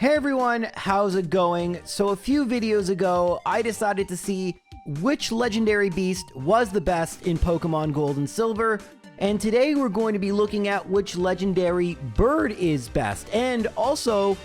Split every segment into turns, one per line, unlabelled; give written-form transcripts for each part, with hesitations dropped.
Hey everyone, how's it going? So a few videos ago, I decided to see which legendary beast was the best in Pokemon Gold and Silver, and today we're going to be looking at which legendary bird is best, and also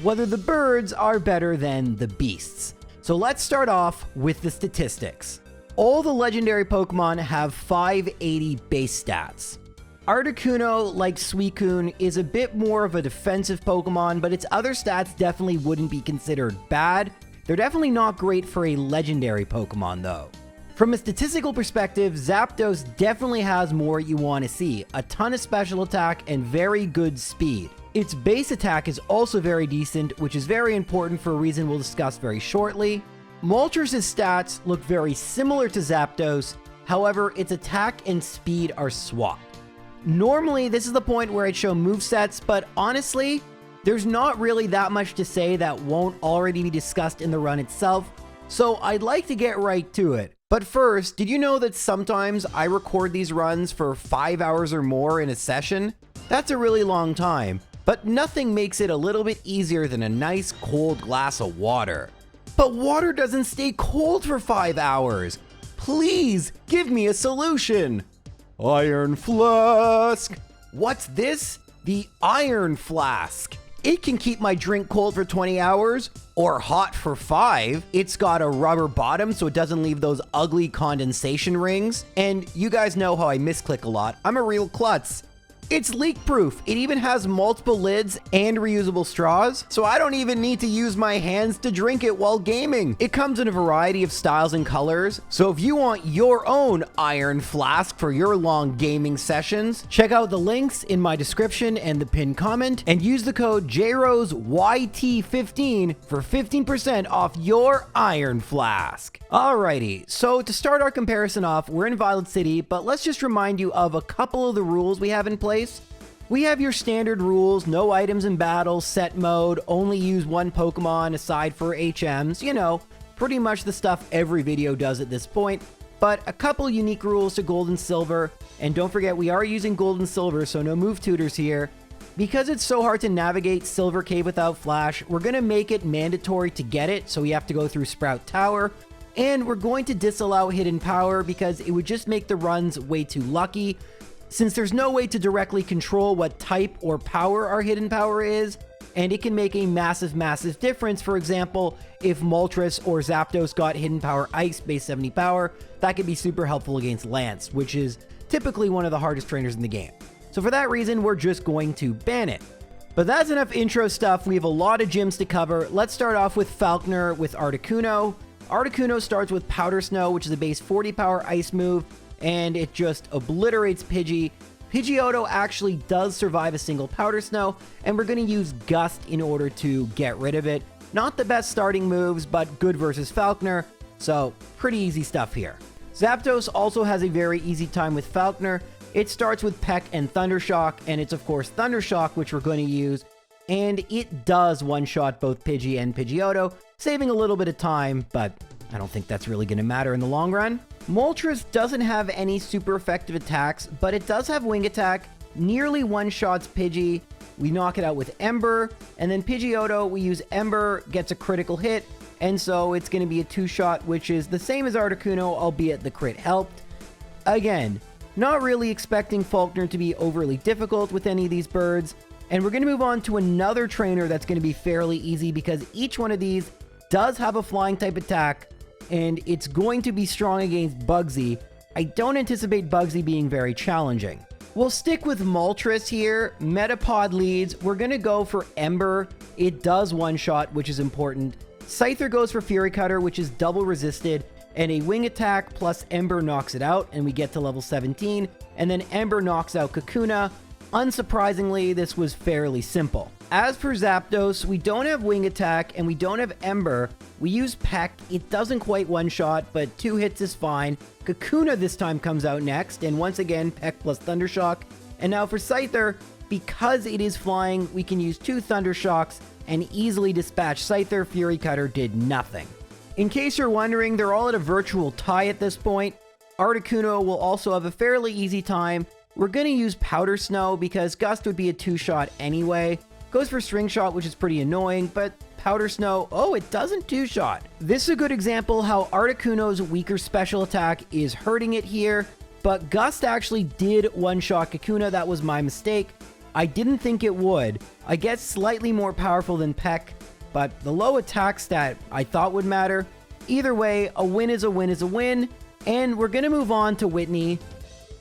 whether the birds are better than the beasts. So let's start off with the statistics. All the legendary Pokemon have 580 base stats. Articuno, like Suicune, is a bit more of a defensive Pokemon, but its other stats definitely wouldn't be considered bad. They're definitely not great for a legendary Pokemon though. From a statistical perspective, Zapdos definitely has more you want to see. A ton of special attack and very good speed. Its base attack is also very decent, which is very important for a reason we'll discuss very shortly. Moltres' stats look very similar to Zapdos, however, its attack and speed are swapped. Normally, this is the point where I'd show movesets, but honestly, there's not really that much to say that won't already be discussed in the run itself, so I'd like to get right to it. But first, did you know that sometimes I record these runs for 5 hours or more in a session? That's a really long time, but nothing makes it a little bit easier than a nice cold glass of water. But water doesn't stay cold for 5 hours. Please, give me a solution. Iron flask. What's this? The iron flask. It can keep my drink cold for 20 hours or hot for 5. It's got a rubber bottom so it doesn't leave those ugly condensation rings. And you guys know how I misclick a lot. I'm a real klutz. It's leak proof. It even has multiple lids and reusable straws, so I don't even need to use my hands to drink it while gaming. It comes in a variety of styles and colors, so if you want your own iron flask for your long gaming sessions, check out the links in my description and the pinned comment, and use the code JROSYT15 for 15% off your iron flask. Alrighty, so to start our comparison off, we're in Violet City, but let's just remind you of a couple of the rules we have in place. We have your standard rules: no items in battle, set mode, only use one Pokemon aside for HMs, you know, pretty much the stuff every video does at this point, but a couple unique rules to Gold and Silver, and don't forget we are using Gold and Silver, so no move tutors here. Because it's so hard to navigate Silver Cave without Flash, we're going to make it mandatory to get it, so we have to go through Sprout Tower, and we're going to disallow Hidden Power because it would just make the runs way too lucky. Since there's no way to directly control what type or power our hidden power is, and it can make a massive difference. For example, if Moltres or Zapdos got hidden power ice base 70 power, that could be super helpful against Lance, which is typically one of the hardest trainers in the game. So for that reason, we're just going to ban it. But that's enough intro stuff. We have a lot of gyms to cover. Let's start off with Falkner with Articuno. Articuno starts with Powder Snow, which is a base 40 power ice move, and it just obliterates Pidgey. Pidgeotto actually does survive a single Powder Snow, and we're going to use Gust in order to get rid of it. Not the best starting moves, but good versus Falkner, so pretty easy stuff here. Zapdos also has a very easy time with Falkner. It starts with Peck and Thundershock, and it's of course Thundershock, which we're going to use, and it does one-shot both Pidgey and Pidgeotto, saving a little bit of time, but I don't think that's really going to matter in the long run. Moltres doesn't have any super effective attacks, but it does have Wing Attack, nearly one-shots Pidgey. We knock it out with Ember, and then Pidgeotto, we use Ember, gets a critical hit, and so it's going to be a 2-shot, which is the same as Articuno, albeit the crit helped. Again, not really expecting Falkner to be overly difficult with any of these birds, and we're going to move on to another trainer that's going to be fairly easy because each one of these does have a flying type attack, and it's going to be strong against Bugsy. I don't anticipate Bugsy being very challenging. We'll stick with Moltres here. Metapod leads. We're going to go for Ember. It does one-shot, which is important. Scyther goes for Fury Cutter, which is double resisted, and a Wing Attack plus Ember knocks it out, and we get to level 17, and then Ember knocks out Kakuna. Unsurprisingly, this was fairly simple. As for Zapdos, we don't have Wing Attack and we don't have Ember. We use Peck. It doesn't quite one-shot, but 2 hits is fine. Kakuna this time comes out next, and once again, Peck plus Thundershock. And now for Scyther, because it is flying, we can use 2 Thundershocks and easily dispatch Scyther. Fury Cutter did nothing. In case you're wondering, they're all at a virtual tie at this point. Articuno will also have a fairly easy time. We're going to use Powder Snow because Gust would be a 2-shot anyway. Goes for String Shot, which is pretty annoying, but Powder Snow, oh, it doesn't two-shot. This is a good example how Articuno's weaker special attack is hurting it here, but Gust actually did one-shot Kakuna. That was my mistake. I didn't think it would. I guess slightly more powerful than Peck, but the low attack stat I thought would matter. Either way, a win is a win is a win, and we're going to move on to Whitney.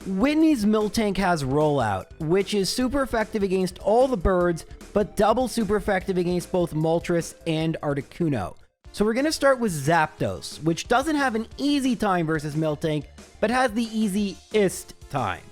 Whitney's Miltank has Rollout, which is super effective against all the birds, but double super effective against both Moltres and Articuno. So we're going to start with Zapdos, which doesn't have an easy time versus Miltank, but has the easiest time.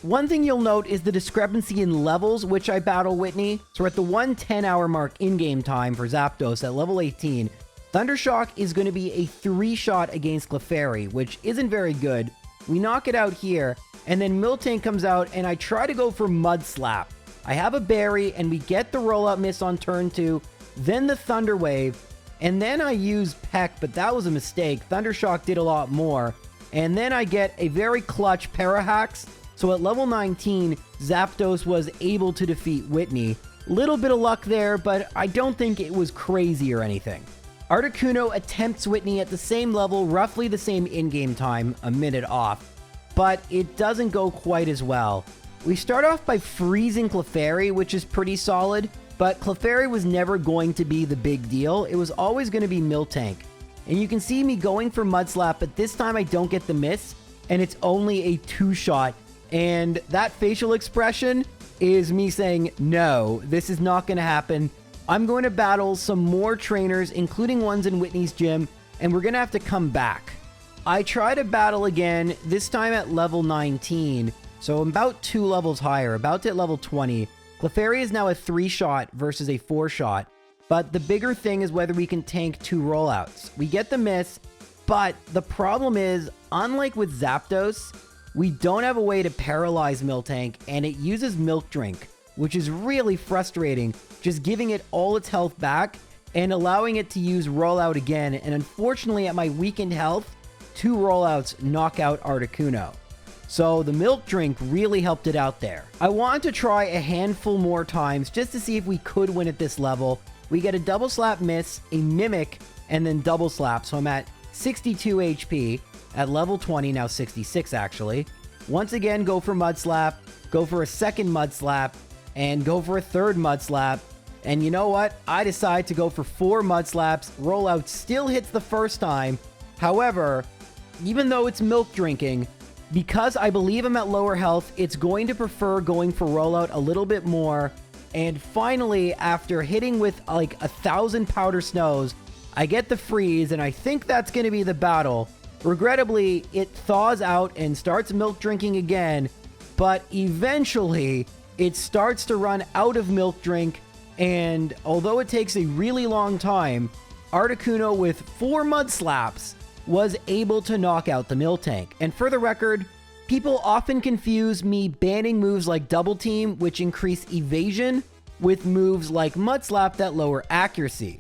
One thing you'll note is the discrepancy in levels which I battle Whitney. So we're at the 110-hour mark in-game time for Zapdos at level 18. Thundershock is going to be a 3-shot against Clefairy, which isn't very good. We knock it out here, and then Miltank comes out, and I try to go for Mud Slap. I have a berry, and we get the rollout miss on turn 2, then the Thunder Wave, and then I use Peck, but that was a mistake. Thundershock did a lot more. And then I get a very clutch Parahax. So at level 19, Zapdos was able to defeat Whitney. Little bit of luck there, but I don't think it was crazy or anything. Articuno attempts Whitney at the same level, roughly the same in-game time, a minute off. But it doesn't go quite as well. We start off by freezing Clefairy, which is pretty solid, but Clefairy was never going to be the big deal. It was always going to be Miltank. And you can see me going for Mud Slap, but this time I don't get the miss, and it's only a 2-shot. And that facial expression is me saying, no, this is not going to happen. I'm going to battle some more trainers, including ones in Whitney's gym, and we're going to have to come back. I try to battle again, this time at level 19, so I'm about 2 levels higher, about to hit level 20. Clefairy is now a 3-shot versus a 4-shot, but the bigger thing is whether we can tank 2 rollouts. We get the miss, but the problem is, unlike with Zapdos, we don't have a way to paralyze Miltank, and it uses Milk Drink, which is really frustrating, just giving it all its health back and allowing it to use Rollout again, and unfortunately at my weakened health, 2 rollouts knock out Articuno. So the Milk Drink really helped it out there. I wanted to try a handful more times just to see if we could win at this level. We get a Double Slap miss, a Mimic, and then Double Slap, so I'm at 62 HP. At level 20, now 66 actually. Once again, go for Mud Slap, go for a second Mud Slap, and go for a third Mud Slap. And you know what? I decide to go for 4 Mud Slaps. Rollout still hits the first time. However, even though it's milk drinking, because I believe I'm at lower health, it's going to prefer going for Rollout a little bit more. And finally, after hitting with like 1,000 Powder Snows, I get the freeze, and I think that's going to be the battle. Regrettably, it thaws out and starts milk drinking again, but eventually it starts to run out of milk drink, and although it takes a really long time, Articuno with 4 Mud Slaps was able to knock out the Miltank. And for the record, people often confuse me banning moves like Double Team, which increase evasion, with moves like Mud Slap that lower accuracy.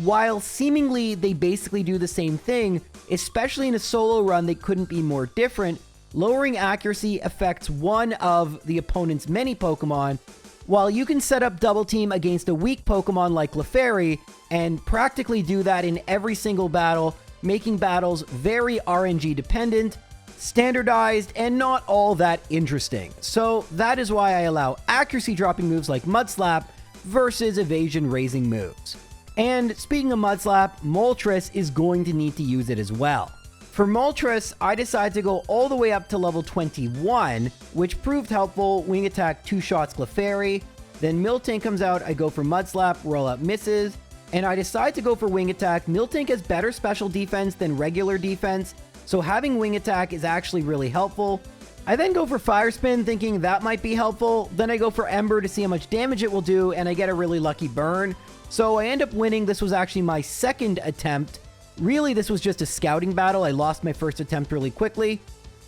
While seemingly they basically do the same thing, especially in a solo run, they couldn't be more different. Lowering accuracy affects one of the opponent's many Pokemon, while you can set up Double Team against a weak Pokemon like Clefairy and practically do that in every single battle, making battles very RNG dependent, standardized, and not all that interesting. So that is why I allow accuracy dropping moves like Mud Slap versus evasion raising moves. And speaking of Mud Slap, Moltres is going to need to use it as well. For Moltres, I decided to go all the way up to level 21, which proved helpful. Wing Attack 2 shots Clefairy. Then Miltank comes out, I go for Mud Slap, Rollout misses, and I decide to go for Wing Attack. Miltank has better special defense than regular defense, so having Wing Attack is actually really helpful. I then go for Fire Spin, thinking that might be helpful. Then I go for Ember to see how much damage it will do, and I get a really lucky burn. So I end up winning. This was actually my second attempt. Really, this was just a scouting battle. I lost my first attempt really quickly.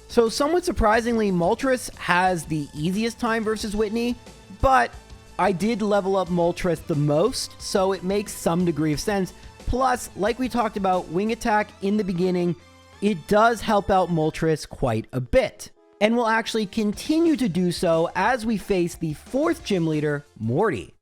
So somewhat surprisingly, Moltres has the easiest time versus Whitney, but I did level up Moltres the most, so it makes some degree of sense. Plus, like we talked about, Wing Attack in the beginning, it does help out Moltres quite a bit. And will actually continue to do so as we face the 4th gym leader, Morty.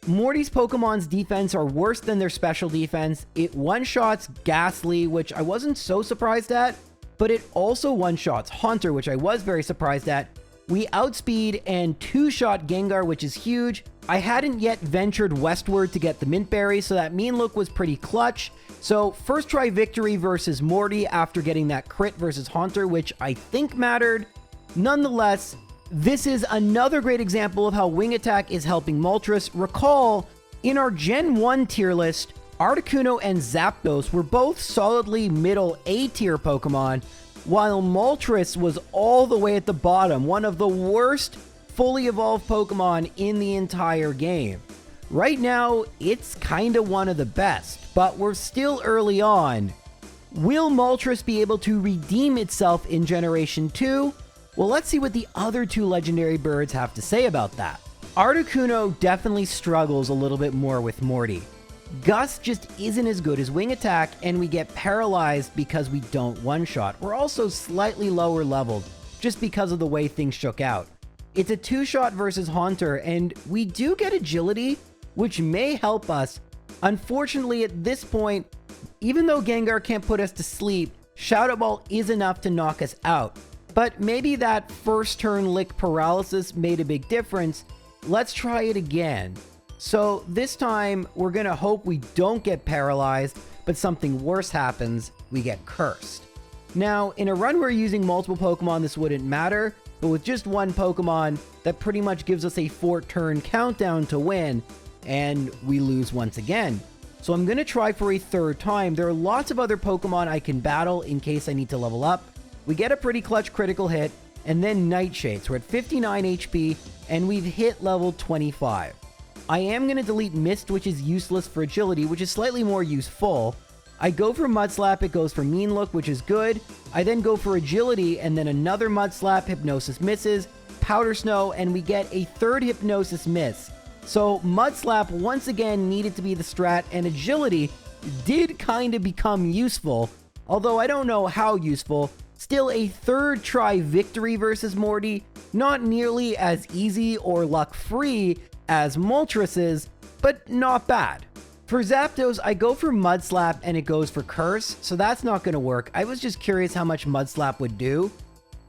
Morty's Pokemon's defense are worse than their special defense. It one-shots Ghastly, which I wasn't so surprised at, but it also one-shots Haunter, which I was very surprised at. We outspeed and two-shot Gengar, which is huge. I hadn't yet ventured westward to get the Mint Berry, so that mean look was pretty clutch. So first try victory versus Morty after getting that crit versus Haunter, which I think mattered. Nonetheless, this is another great example of how Wing Attack is helping Moltres. Recall, in our Gen 1 tier list, Articuno and Zapdos were both solidly middle A tier Pokemon, while Moltres was all the way at the bottom, one of the worst fully evolved Pokemon in the entire game. Right now, it's kinda one of the best, but we're still early on. Will Moltres be able to redeem itself in Generation 2? Well, let's see what the other two legendary birds have to say about that. Articuno definitely struggles a little bit more with Morty. Gust just isn't as good as Wing Attack, and we get paralyzed because we don't one-shot. We're also slightly lower leveled, just because of the way things shook out. It's a two-shot versus Haunter, and we do get agility, which may help us. Unfortunately, at this point, even though Gengar can't put us to sleep, Shadow Ball is enough to knock us out. But maybe that first turn lick paralysis made a big difference. Let's try it again. So this time, we're gonna hope we don't get paralyzed, but something worse happens, we get cursed. Now, in a run where we're using multiple Pokemon, this wouldn't matter, but with just one Pokemon, that pretty much gives us a 4-turn countdown to win, and we lose once again. So I'm gonna try for a third time. There are lots of other Pokemon I can battle in case I need to level up. We get a pretty clutch critical hit, and then Nightshade. So we're at 59 HP, and we've hit level 25. I am going to delete Mist, which is useless for agility, which is slightly more useful. I go for Mud Slap, it goes for Mean Look, which is good. I then go for agility, and then another Mud Slap, Hypnosis misses, Powder Snow, and we get a third Hypnosis miss. So Mud Slap once again needed to be the strat, and agility did kind of become useful, although I don't know how useful. Still a third try victory versus Morty, not nearly as easy or luck-free as Moltres is, but not bad. For Zapdos, I go for Mud Slap and it goes for Curse, so that's not going to work. I was just curious how much Mud Slap would do.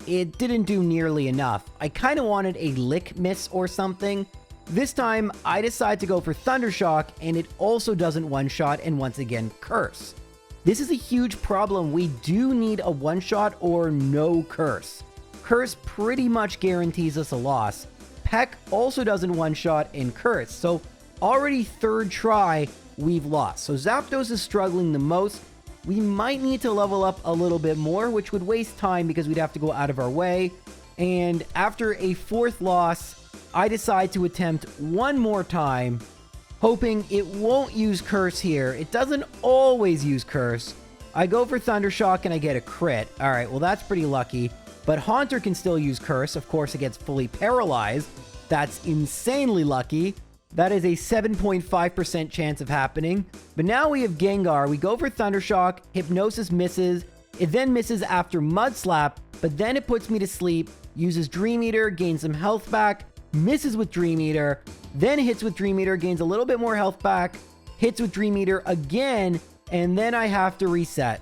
It didn't do nearly enough. I kind of wanted a Lick Miss or something. This time, I decide to go for Thunder Shock, and it also doesn't one-shot, and once again, Curse. This is a huge problem. We do need a one-shot or no Curse. Curse pretty much guarantees us a loss. Peck also doesn't one-shot in Curse, so already third try, we've lost. So Zapdos is struggling the most. We might need to level up a little bit more, which would waste time because we'd have to go out of our way. And after a fourth loss, I decide to attempt one more time, hoping it won't use Curse here. It doesn't always use Curse. I go for Thunder Shock and I get a crit. Alright, well that's pretty lucky. But Haunter can still use Curse. Of course, it gets fully paralyzed. That's insanely lucky. That is a 7.5% chance of happening. But now we have Gengar. We go for Thunder Shock. Hypnosis misses. It then misses after Mud Slap, but then it puts me to sleep. Uses Dream Eater, gains some health back. Misses with Dream Eater. Then hits with Dream Eater, gains a little bit more health back. Hits with Dream Eater again, and then I have to reset.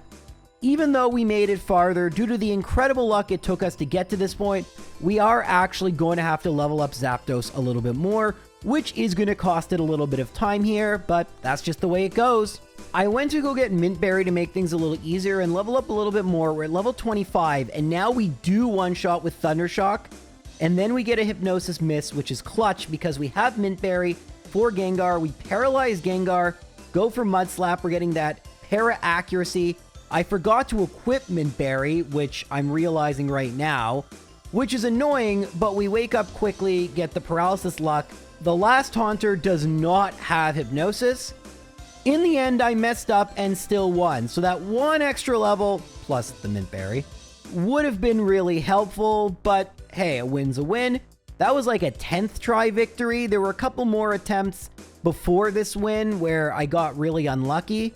Even though we made it farther, due to the incredible luck it took us to get to this point, we are actually going to have to level up Zapdos a little bit more, which is going to cost it a little bit of time here, but that's just the way it goes. I went to go get Mint Berry to make things a little easier and level up a little bit more. We're at level 25, and now we do one-shot with Thunder Shock, and then we get a Hypnosis Miss, which is clutch because we have Mint Berry for Gengar. We paralyze Gengar, go for Mud Slap. We're getting that para accuracy. I forgot to equip Mint Berry, which I'm realizing right now, which is annoying, but we wake up quickly, get the paralysis luck. The last Haunter does not have Hypnosis. In the end, I messed up and still won, so that one extra level, plus the Mint Berry, would have been really helpful, but hey, a win's a win. That was like a 10th try victory. There were a couple more attempts before this win where I got really unlucky.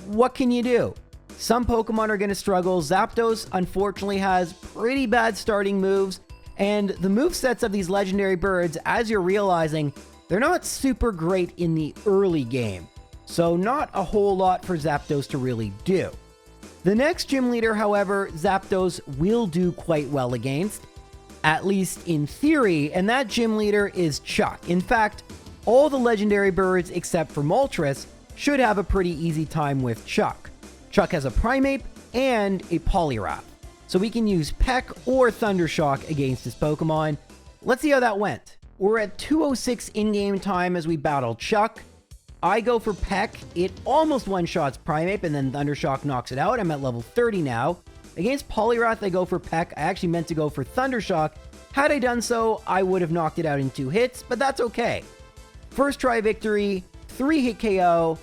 What can you do? Some Pokemon are going to struggle. Zapdos, unfortunately, has pretty bad starting moves, and the movesets of these legendary birds, as you're realizing, they're not super great in the early game, so not a whole lot for Zapdos to really do. The next gym leader, however, Zapdos will do quite well against, at least in theory, and that gym leader is Chuck. In fact, all the legendary birds except for Moltres should have a pretty easy time with Chuck. Chuck has a Primeape and a Poliwrath, so we can use Peck or Thundershock against his Pokemon. Let's see how that went. We're at 2:06 in-game time as we battle Chuck. I go for Peck. It almost one-shots Primeape, and then Thundershock knocks it out. I'm at level 30 now. Against Poliwrath, I go for Peck. I actually meant to go for Thundershock. Had I done so, I would have knocked it out in 2 hits, but that's okay. First try victory, 3-hit KO,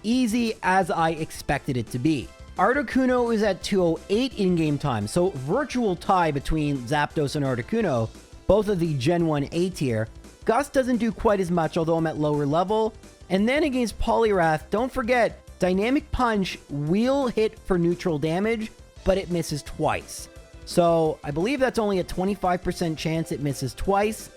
easy as I expected it to be. Articuno is at 2:08 in-game time, so virtual tie between Zapdos and Articuno, both of the Gen 1 A tier. Gus doesn't do quite as much, although I'm at lower level. And then against Poliwrath, don't forget, Dynamic Punch will hit for neutral damage, but it misses twice. So I believe that's only a 25% chance it misses twice.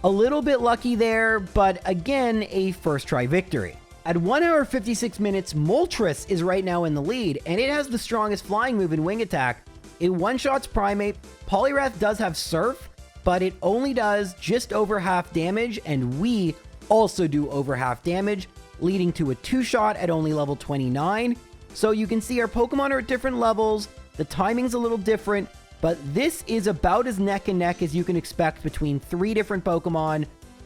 A little bit lucky there, but again, a first try victory. At 1 hour 56 minutes, Moltres is right now in the lead, and it has the strongest flying move in Wing Attack. It one-shots Primeape. Poliwrath does have Surf, but it only does just over half damage, and we also do over half damage, leading to a 2-shot at only level 29. So you can see our Pokemon are at different levels, the timing's a little different, but this is about as neck and neck as you can expect between 3 different Pokemon.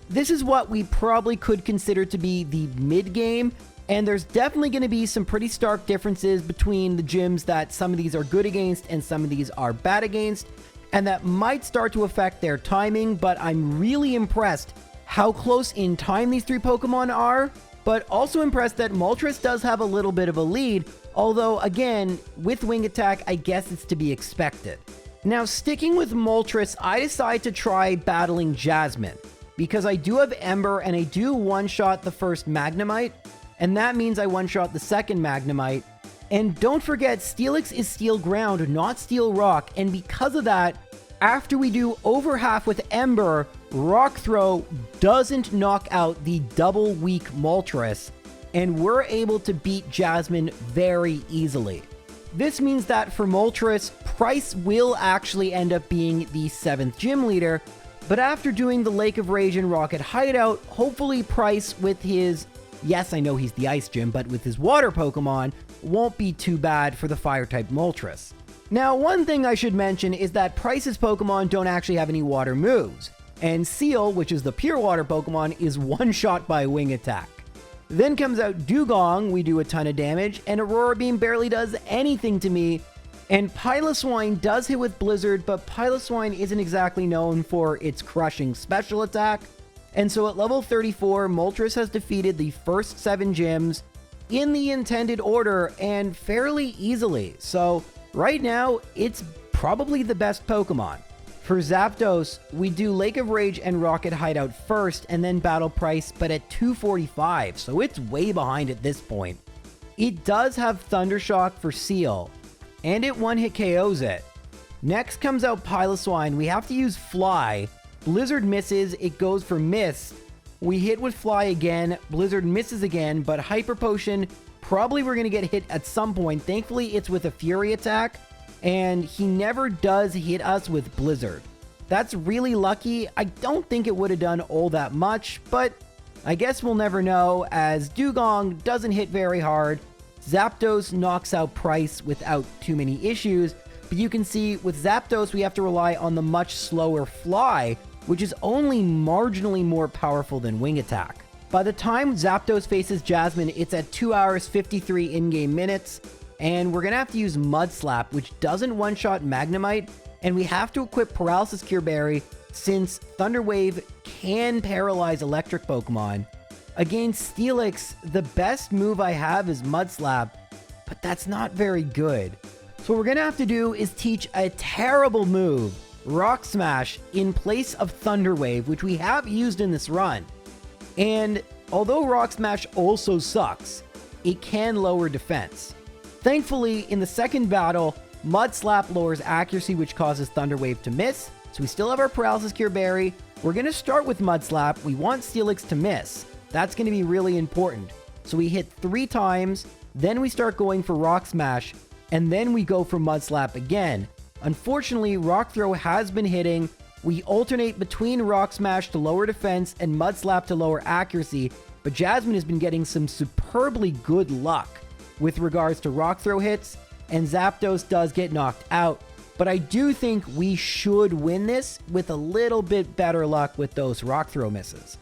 This is what we probably could consider to be the mid-game, and there's definitely going to be some pretty stark differences between the gyms that some of these are good against and some of these are bad against, and that might start to affect their timing, but I'm really impressed how close in time these 3 Pokemon are, but also impressed that Moltres does have a little bit of a lead, although again, with Wing Attack, I guess it's to be expected. Now, sticking with Moltres, I decide to try battling Jasmine, because I do have Ember and I do one-shot the first Magnemite, and that means I one-shot the second Magnemite. And don't forget, Steelix is Steel Ground, not Steel Rock, and because of that, after we do over half with Ember, Rock Throw doesn't knock out the double weak Moltres, and we're able to beat Jasmine very easily. This means that for Moltres, Pryce will actually end up being the 7th gym leader, but after doing the Lake of Rage and Rocket Hideout, hopefully Pryce with his, yes I know he's the Ice Gym, but with his Water Pokemon, won't be too bad for the Fire-type Moltres. Now, one thing I should mention is that Pryce's Pokemon don't actually have any water moves, and Seal, which is the Pure Water Pokemon, is one-shot by Wing Attack. Then comes out Dugong, we do a ton of damage, and Aurora Beam barely does anything to me, and Piloswine does hit with Blizzard, but Piloswine isn't exactly known for its crushing special attack, and so at level 34, Moltres has defeated the first 7 gyms in the intended order, and fairly easily, so right now, it's probably the best Pokemon. For Zapdos, we do Lake of Rage and Rocket Hideout first, and then battle Pryce, but at 245, so it's way behind at this point. It does have Thundershock for Seal, and it one-hit KOs it. Next comes out Piloswine. We have to use Fly. Blizzard misses, it goes for Mist. We hit with Fly again, Blizzard misses again, but Hyper Potion, probably we're going to get hit at some point. Thankfully, it's with a Fury attack, and he never does hit us with Blizzard. That's really lucky. I don't think it would have done all that much, but I guess we'll never know, as Dugong doesn't hit very hard. Zapdos knocks out Pryce without too many issues, but you can see with Zapdos we have to rely on the much slower Fly, which is only marginally more powerful than Wing Attack. By the time Zapdos faces Jasmine, it's at 2 hours 53 in-game minutes, and we're going to have to use Mud Slap, which doesn't one-shot Magnemite, and we have to equip Paralysis Cure Berry since Thunder Wave can paralyze electric Pokemon. Against Steelix, the best move I have is Mud Slap, but that's not very good. So what we're going to have to do is teach a terrible move, Rock Smash, in place of Thunder Wave, which we have used in this run. And although Rock Smash also sucks, it can lower defense. Thankfully, in the second battle, Mud Slap lowers accuracy, which causes Thunder Wave to miss, so we still have our Paralysis Cure Berry, We're going to start with Mud Slap. We want Steelix to miss. That's going to be really important. So we hit 3 times, then we start going for Rock Smash, and then we go for Mud Slap again. Unfortunately, Rock Throw has been hitting. We alternate between Rock Smash to lower defense and Mud Slap to lower accuracy, but Jasmine has been getting some superbly good luck with regards to Rock Throw hits, and Zapdos does get knocked out. But I do think we should win this with a little bit better luck with those Rock Throw misses.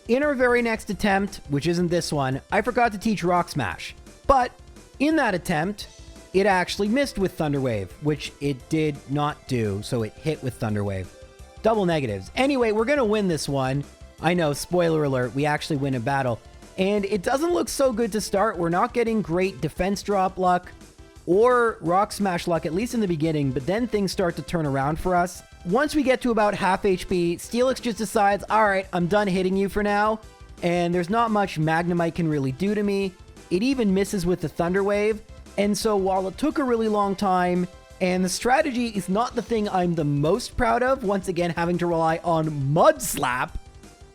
In our very next attempt, which isn't this one, I forgot to teach Rock Smash. But in that attempt, it actually missed with Thunder Wave, which it did not do, so it hit with Thunder Wave. Double negatives. Anyway, we're going to win this one. I know, spoiler alert, we actually win a battle. And it doesn't look so good to start. We're not getting great defense drop luck or Rock Smash luck, at least in the beginning, but then things start to turn around for us. Once we get to about half HP, Steelix just decides, alright, I'm done hitting you for now, and there's not much Magnemite can really do to me. It even misses with the Thunder Wave, and so while it took a really long time, and the strategy is not the thing I'm the most proud of, once again having to rely on Mud Slap,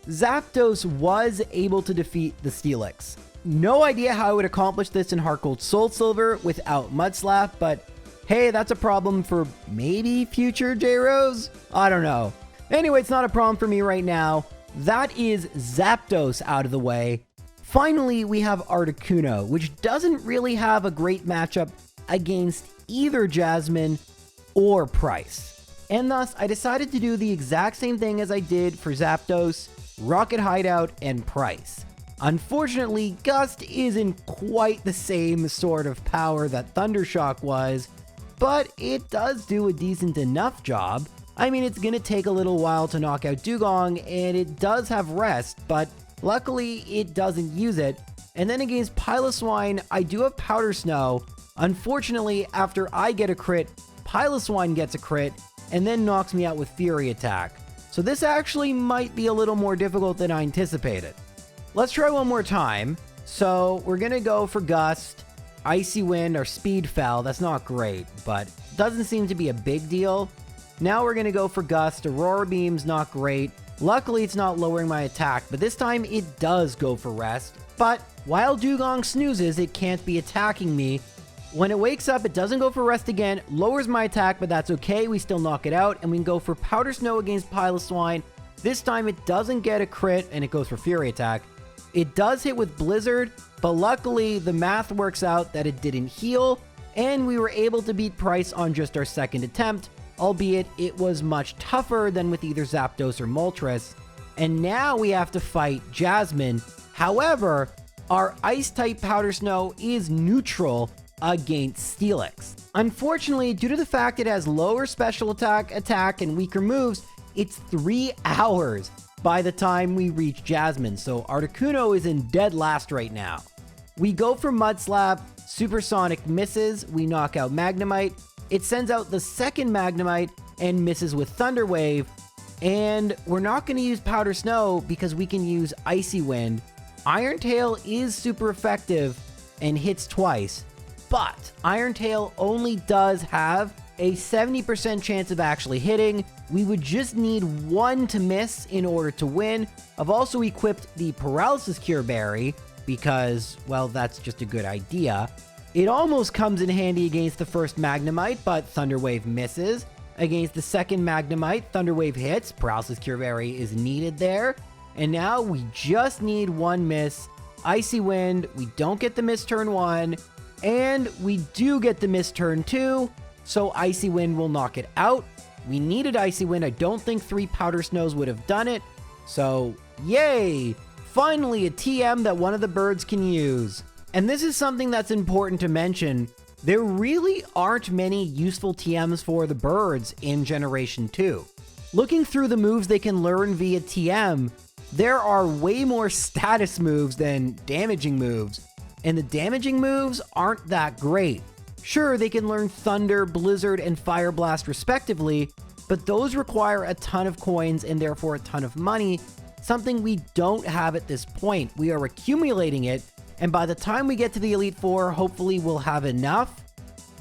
Zapdos was able to defeat the Steelix. No idea how I would accomplish this in Heart Gold Soul Silver without Mud Slap, but hey, that's a problem for maybe future J-Rose? I don't know. Anyway, it's not a problem for me right now. That is Zapdos out of the way. Finally, we have Articuno, which doesn't really have a great matchup against either Jasmine or Pryce. And thus, I decided to do the exact same thing as I did for Zapdos, Rocket Hideout, and Pryce. Unfortunately, Gust isn't quite the same sort of power that Thundershock was, but it does do a decent enough job. I mean, it's gonna take a little while to knock out Dugong, and it does have rest, but luckily it doesn't use it. And then against Piloswine, I do have Powder Snow. Unfortunately, after I get a crit, Piloswine gets a crit, and then knocks me out with Fury Attack. So this actually might be a little more difficult than I anticipated. Let's try one more time. So we're gonna go for Gust, Icy Wind, or Speed Fell. That's not great, but doesn't seem to be a big deal. Now we're gonna go for Gust. Aurora Beam's not great. Luckily, it's not lowering my attack, but this time it does go for rest. But while Dugong snoozes, it can't be attacking me. When it wakes up, it doesn't go for rest again, lowers my attack, but that's okay. We still knock it out, and we can go for Powder Snow against Piloswine. This time it doesn't get a crit, and it goes for Fury Attack. It does hit with Blizzard, but luckily the math works out that it didn't heal, and we were able to beat Pryce on just our second attempt, albeit it was much tougher than with either Zapdos or Moltres. And now we have to fight Jasmine. However, our Ice-type Powder Snow is neutral against Steelix. Unfortunately, due to the fact it has lower special attack, and weaker moves, it's 3 hours by the time we reach Jasmine, so Articuno is in dead last right now. We go for Mud Slap, Supersonic misses, we knock out Magnemite, it sends out the second Magnemite and misses with Thunder Wave, and we're not going to use Powder Snow because we can use Icy Wind. Iron Tail is super effective and hits twice, but Iron Tail only does have a 70% chance of actually hitting. We would just need 1 to miss in order to win. I've also equipped the Paralysis Cure Berry because, well, that's just a good idea. It almost comes in handy against the first Magnemite, but Thunder Wave misses. Against the second Magnemite, Thunder Wave hits. Paralysis Cure Berry is needed there. And now we just need 1 miss. Icy Wind, we don't get the miss turn 1. And we do get the miss turn 2. So Icy Wind will knock it out. We needed Icy Wind. I don't think 3 Powder Snows would have done it. So, yay! Finally, a TM that one of the birds can use. And this is something that's important to mention. There really aren't many useful TMs for the birds in Generation 2. Looking through the moves they can learn via TM, there are way more status moves than damaging moves. And the damaging moves aren't that great. Sure, they can learn Thunder, Blizzard, and Fire Blast respectively, but those require a ton of coins and therefore a ton of money, something we don't have at this point. We are accumulating it, and by the time we get to the Elite Four, hopefully we'll have enough.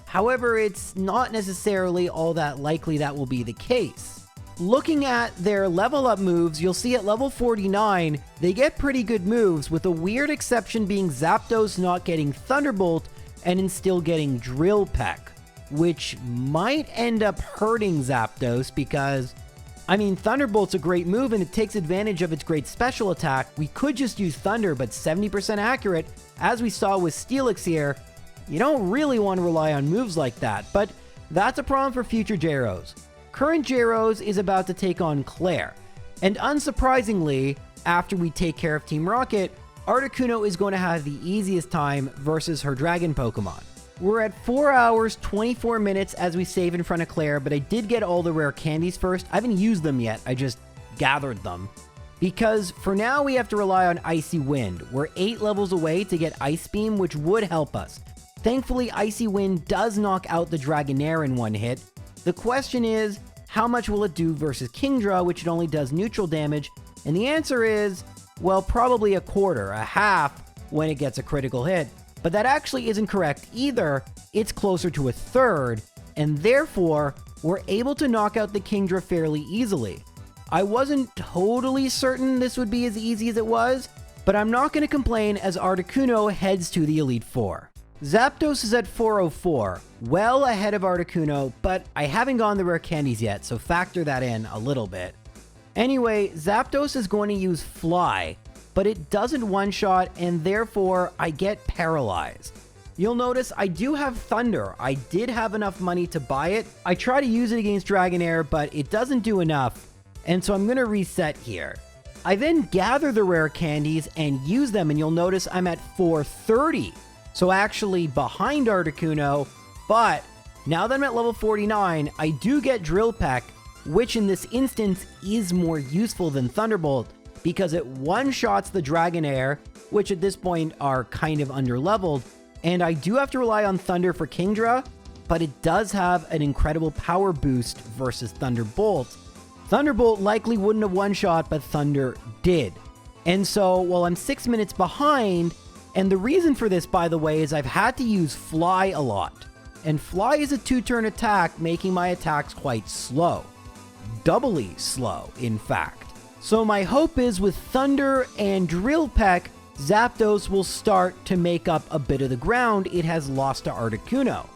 However, it's not necessarily all that likely that will be the case. Looking at their level up moves, you'll see at level 49, they get pretty good moves, with a weird exception being Zapdos not getting Thunderbolt and instead getting Drill Peck, which might end up hurting Zapdos because, I mean, Thunderbolt's a great move and it takes advantage of its great special attack. We could just use Thunder, but 70% accurate, as we saw with Steelix here. You don't really want to rely on moves like that, but that's a problem for future Gyros. Current Gyros is about to take on Clair, and unsurprisingly, after we take care of Team Rocket, Articuno is going to have the easiest time versus her Dragon Pokemon. We're at 4 hours, 24 minutes as we save in front of Clair, but I did get all the rare candies first. I haven't used them yet, I just gathered them. Because for now we have to rely on Icy Wind. We're 8 levels away to get Ice Beam, which would help us. Thankfully, Icy Wind does knock out the Dragonair in one hit. The question is, how much will it do versus Kingdra, which it only does neutral damage? And the answer is, well, probably a quarter, a half, when it gets a critical hit. But that actually isn't correct either. It's closer to a third, and therefore, we're able to knock out the Kingdra fairly easily. I wasn't totally certain this would be as easy as it was, but I'm not going to complain as Articuno heads to the Elite Four. Zapdos is at 404, well ahead of Articuno, but I haven't gotten the rare candies yet, so factor that in a little bit. Anyway, Zapdos is going to use Fly, but it doesn't one-shot, and therefore I get paralyzed. You'll notice I do have Thunder. I did have enough money to buy it. I try to use it against Dragonair, but it doesn't do enough, and so I'm going to reset here. I then gather the rare candies and use them, and you'll notice I'm at 430. So actually behind Articuno, but now that I'm at level 49, I do get Drill Peck, which in this instance is more useful than Thunderbolt because it one-shots the Dragonair, which at this point are kind of under-leveled, and I do have to rely on Thunder for Kingdra, but it does have an incredible power boost versus Thunderbolt. Thunderbolt likely wouldn't have one-shot, but Thunder did. And so while I'm 6 minutes behind, and the reason for this, by the way, is I've had to use Fly a lot. And Fly is a 2-turn attack, making my attacks quite slow. Doubly slow, in fact. So my hope is with Thunder and Drill Peck, Zapdos will start to make up a bit of the ground it has lost to Articuno.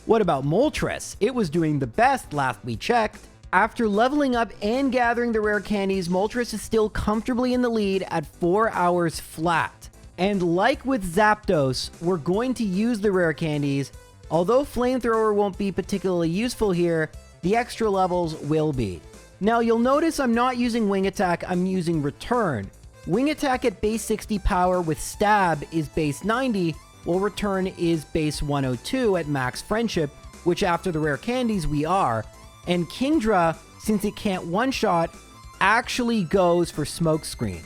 What about Moltres? It was doing the best last we checked. After leveling up and gathering the rare candies, Moltres is still comfortably in the lead at 4 hours flat. And like with Zapdos, we're going to use the rare candies. Although Flamethrower won't be particularly useful here, the extra levels will be. Now you'll notice I'm not using Wing Attack, I'm using Return. Wing Attack at base 60 power with Stab is base 90, while Return is base 102 at max Friendship, which after the rare candies we are. And Kingdra, since it can't one-shot, actually goes for Smokescreen.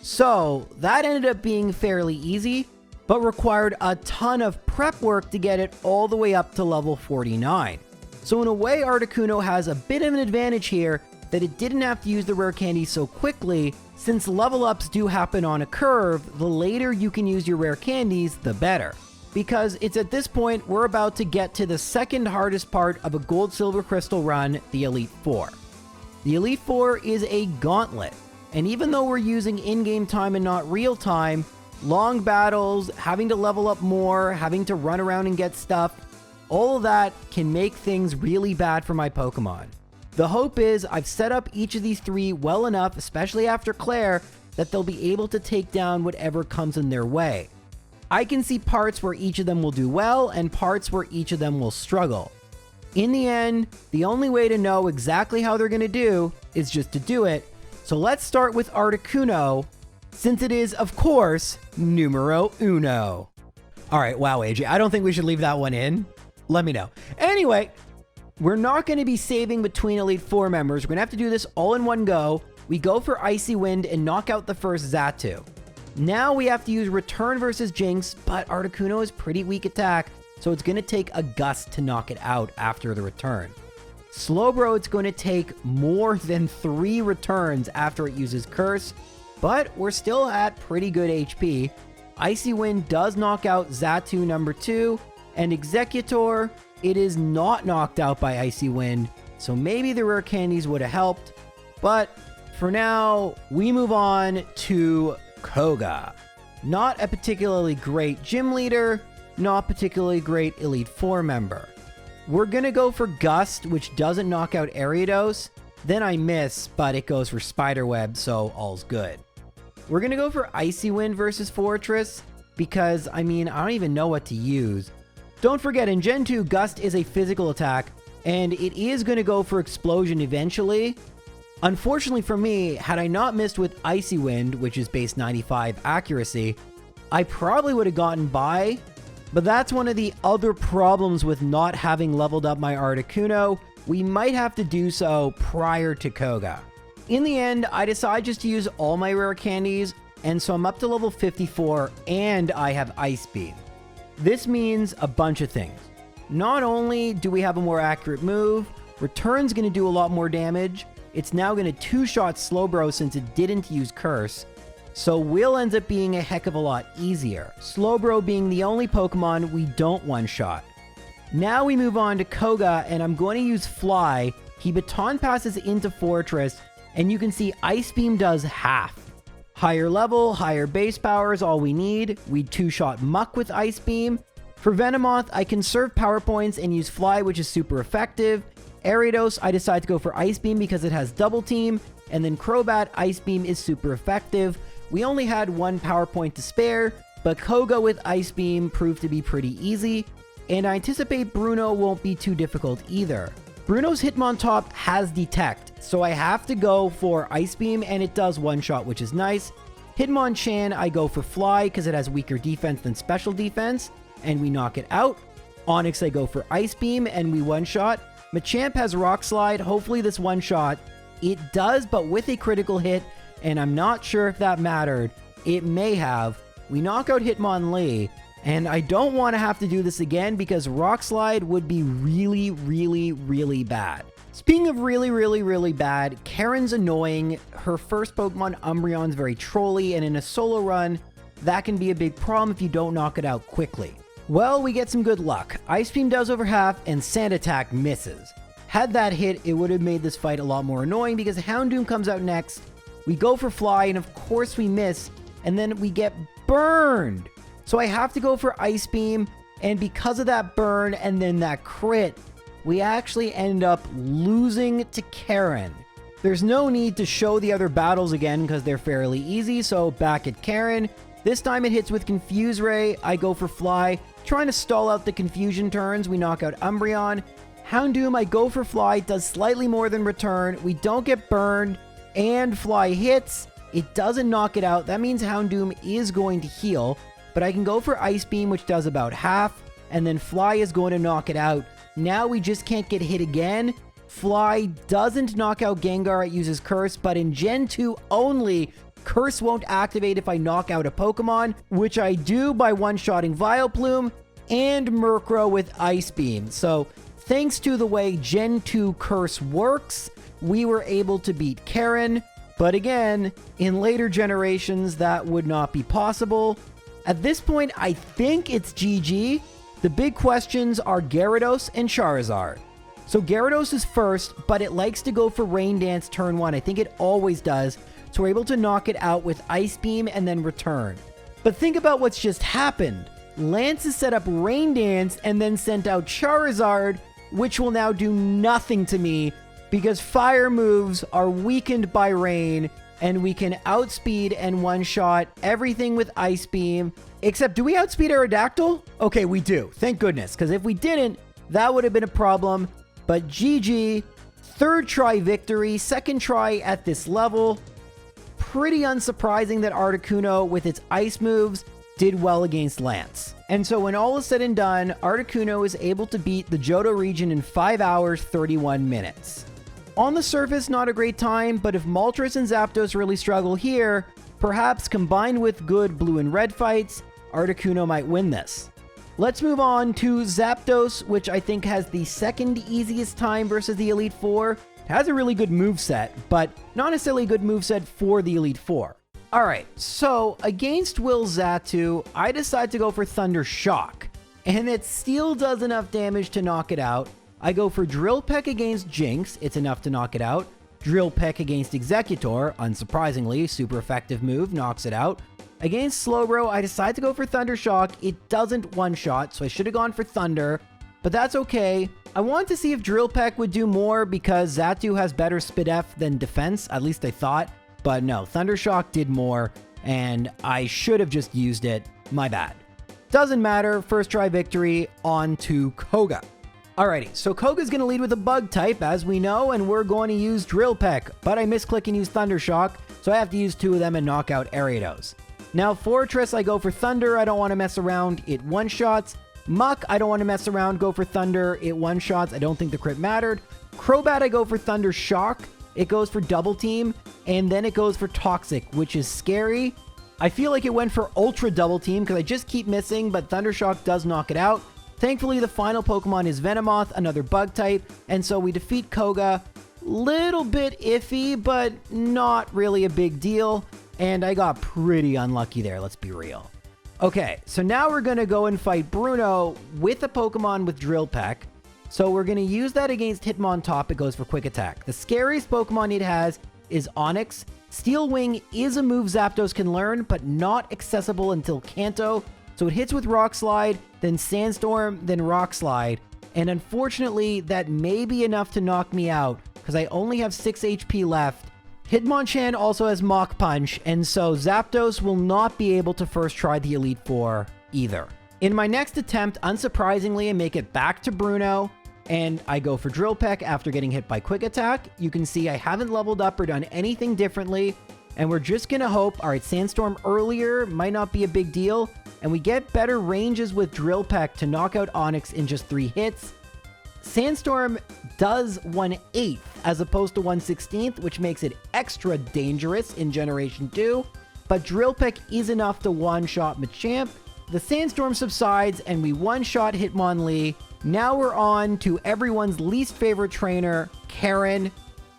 So that ended up being fairly easy, but required a ton of prep work to get it all the way up to level 49. So in a way, Articuno has a bit of an advantage here that it didn't have to use the rare candy so quickly. Since level ups do happen on a curve, the later you can use your rare candies, the better. Because it's at this point we're about to get to the second hardest part of a Gold Silver Crystal run, the Elite Four. The Elite Four is a gauntlet. And even though we're using in-game time and not real time, long battles, having to level up more, having to run around and get stuff, all of that can make things really bad for my Pokemon. The hope is I've set up each of these three well enough, especially after Clair, that they'll be able to take down whatever comes in their way. I can see parts where each of them will do well and parts where each of them will struggle. In the end, the only way to know exactly how they're going to do is just to do it. So let's start with Articuno, since it is, of course, numero uno. All right, wow, AJ, I don't think we should leave that one in. Let me know. Anyway, we're not going to be saving between Elite Four members. We're going to have to do this all in one go. We go for Icy Wind and knock out the first Xatu. Now we have to use Return versus Jinx, but Articuno is pretty weak attack, so it's going to take a Gust to knock it out after the Return. Slowbro, it's going to take more than 3 returns after it uses Curse, but we're still at pretty good HP. Icy Wind does knock out Xatu number 2, and Executor, it is not knocked out by Icy Wind, so maybe the rare candies would have helped. But for now, we move on to Koga. Not a particularly great gym leader, not particularly great Elite Four member. We're gonna go for Gust, which doesn't knock out Ariados. Then I miss, but it goes for Spiderweb, so all's good. We're gonna go for Icy Wind versus Fortress, because, I don't even know what to use. Don't forget, in Gen 2, Gust is a physical attack, and it is gonna go for Explosion eventually. Unfortunately for me, had I not missed with Icy Wind, which is base 95 accuracy, I probably would have gotten by. But that's one of the other problems with not having leveled up my Articuno. We might have to do so prior to Koga. In the end, I decide just to use all my rare candies, and so I'm up to level 54 and I have Ice Beam. This means a bunch of things. Not only do we have a more accurate move, Return's going to do a lot more damage. It's now going to two-shot Slowbro since it didn't use Curse. So Will ends up being a heck of a lot easier. Slowbro being the only Pokemon we don't one-shot. Now we move on to Koga, and I'm going to use Fly. He Baton Passes into Fortress, and you can see Ice Beam does half. Higher level, higher base power is all we need. We two-shot Muck with Ice Beam. For Venomoth, I conserve power points and use Fly, which is super effective. Ariados, I decide to go for Ice Beam because it has Double Team. And then Crobat, Ice Beam is super effective. We only had one power point to spare, but Koga with Ice Beam proved to be pretty easy. And I anticipate Bruno won't be too difficult either. Bruno's Hitmontop has Detect, so I have to go for Ice Beam, and it does one-shot, which is nice. Hitmonchan, I go for Fly because it has weaker defense than special defense, and we knock it out. Onyx, I go for Ice Beam, and we one-shot. Machamp has Rock Slide. Hopefully this one-shot. It does, but with a critical hit, and I'm not sure if that mattered. It may have. We knock out Hitmonlee, and I don't want to have to do this again because Rock Slide would be really, really, really bad. Speaking of really, really, really bad, Karen's annoying. Her first Pokemon, Umbreon's very trolly, and in a solo run, that can be a big problem if you don't knock it out quickly. Well, we get some good luck. Ice Beam does over half, and Sand Attack misses. Had that hit, it would have made this fight a lot more annoying because Houndoom comes out next. We go for Fly, and of course we miss, and then we get burned. So I have to go for Ice Beam, and because of that burn and then that crit, we actually end up losing to Karen. There's no need to show the other battles again because they're fairly easy, so back at Karen. This time it hits with Confuse Ray. I go for Fly, trying to stall out the confusion turns. We knock out Umbreon. Houndoom, I go for Fly, does slightly more than Return. We don't get burned, and Fly hits. It doesn't knock it out. That means Houndoom is going to heal, but I can go for Ice Beam, which does about half, and then Fly is going to knock it out. Now we just can't get hit again. Fly doesn't knock out Gengar, it uses Curse, but in Gen 2 only, Curse won't activate if I knock out a Pokemon, which I do by one-shotting Vileplume and Murkrow with Ice Beam. So thanks to the way Gen 2 Curse works, we were able to beat Karen. But again, in later generations, that would not be possible. At this point, I think it's GG. The big questions are Gyarados and Charizard. So Gyarados is first, but it likes to go for Rain Dance turn 1. I think it always does. So we're able to knock it out with Ice Beam and then Return. But think about what's just happened. Lance has set up Rain Dance and then sent out Charizard, which will now do nothing to me because fire moves are weakened by rain, and we can outspeed and one-shot everything with Ice Beam. Except, do we outspeed Aerodactyl? Okay, we do. Thank goodness, because if we didn't, that would have been a problem. But GG, third try victory, second try at this level. Pretty unsurprising that Articuno, with its ice moves, did well against Lance. And so when all is said and done, Articuno is able to beat the Johto region in 5 hours, 31 minutes. On the surface, not a great time, but if Moltres and Zapdos really struggle here, perhaps combined with good blue and red fights, Articuno might win this. Let's move on to Zapdos, which I think has the second easiest time versus the Elite Four. It has a really good moveset, but not necessarily a good moveset for the Elite Four. Alright, so against Will Zatu, I decide to go for Thunder Shock, and it still does enough damage to knock it out. I go for Drill Peck against Jinx. It's enough to knock it out. Drill Peck against Executor. Unsurprisingly, super effective move. Knocks it out. Against Slowbro, I decide to go for Thunder Shock. It doesn't one-shot, so I should have gone for Thunder. But that's okay. I wanted to see if Drill Peck would do more because Xatu has better Spidef than defense. At least I thought. But no, Thunder Shock did more. And I should have just used it. My bad. Doesn't matter. First try victory. On to Koga. Alrighty, so Koga's going to lead with a bug type, as we know, and we're going to use Drill Peck, but I misclick and use Thunder Shock, so I have to use 2 of them and knock out Ariados. Now, Fortress, I go for Thunder, I don't want to mess around, it one-shots. Muck, I don't want to mess around, go for Thunder, it one-shots, I don't think the crit mattered. Crobat, I go for Thunder Shock, it goes for Double Team, and then it goes for Toxic, which is scary. I feel like it went for Ultra Double Team, because I just keep missing, but Thunder Shock does knock it out. Thankfully, the final Pokemon is Venomoth, another bug type, and so we defeat Koga. Little bit iffy, but not really a big deal, and I got pretty unlucky there, let's be real. Okay, so now we're going to go and fight Bruno with a Pokemon with Drill Peck. So we're going to use that against Hitmontop, it goes for Quick Attack. The scariest Pokemon it has is Onix. Steel Wing is a move Zapdos can learn, but not accessible until Kanto. So it hits with Rock Slide, then Sandstorm, then Rock Slide. And unfortunately, that may be enough to knock me out, because I only have 6 HP left. Hitmonchan also has Mach Punch, and so Zapdos will not be able to first try the Elite Four either. In my next attempt, unsurprisingly, I make it back to Bruno, and I go for Drill Peck after getting hit by Quick Attack. You can see I haven't leveled up or done anything differently, and we're just gonna hope, alright, Sandstorm earlier might not be a big deal, and we get better ranges with Drill Peck to knock out Onix in just 3 hits. Sandstorm does 1/8 as opposed to 1/16, which makes it extra dangerous in Generation 2, but Drill Peck is enough to one-shot Machamp. The Sandstorm subsides, and we one-shot Hitmonlee. Now we're on to everyone's least favorite trainer, Karen.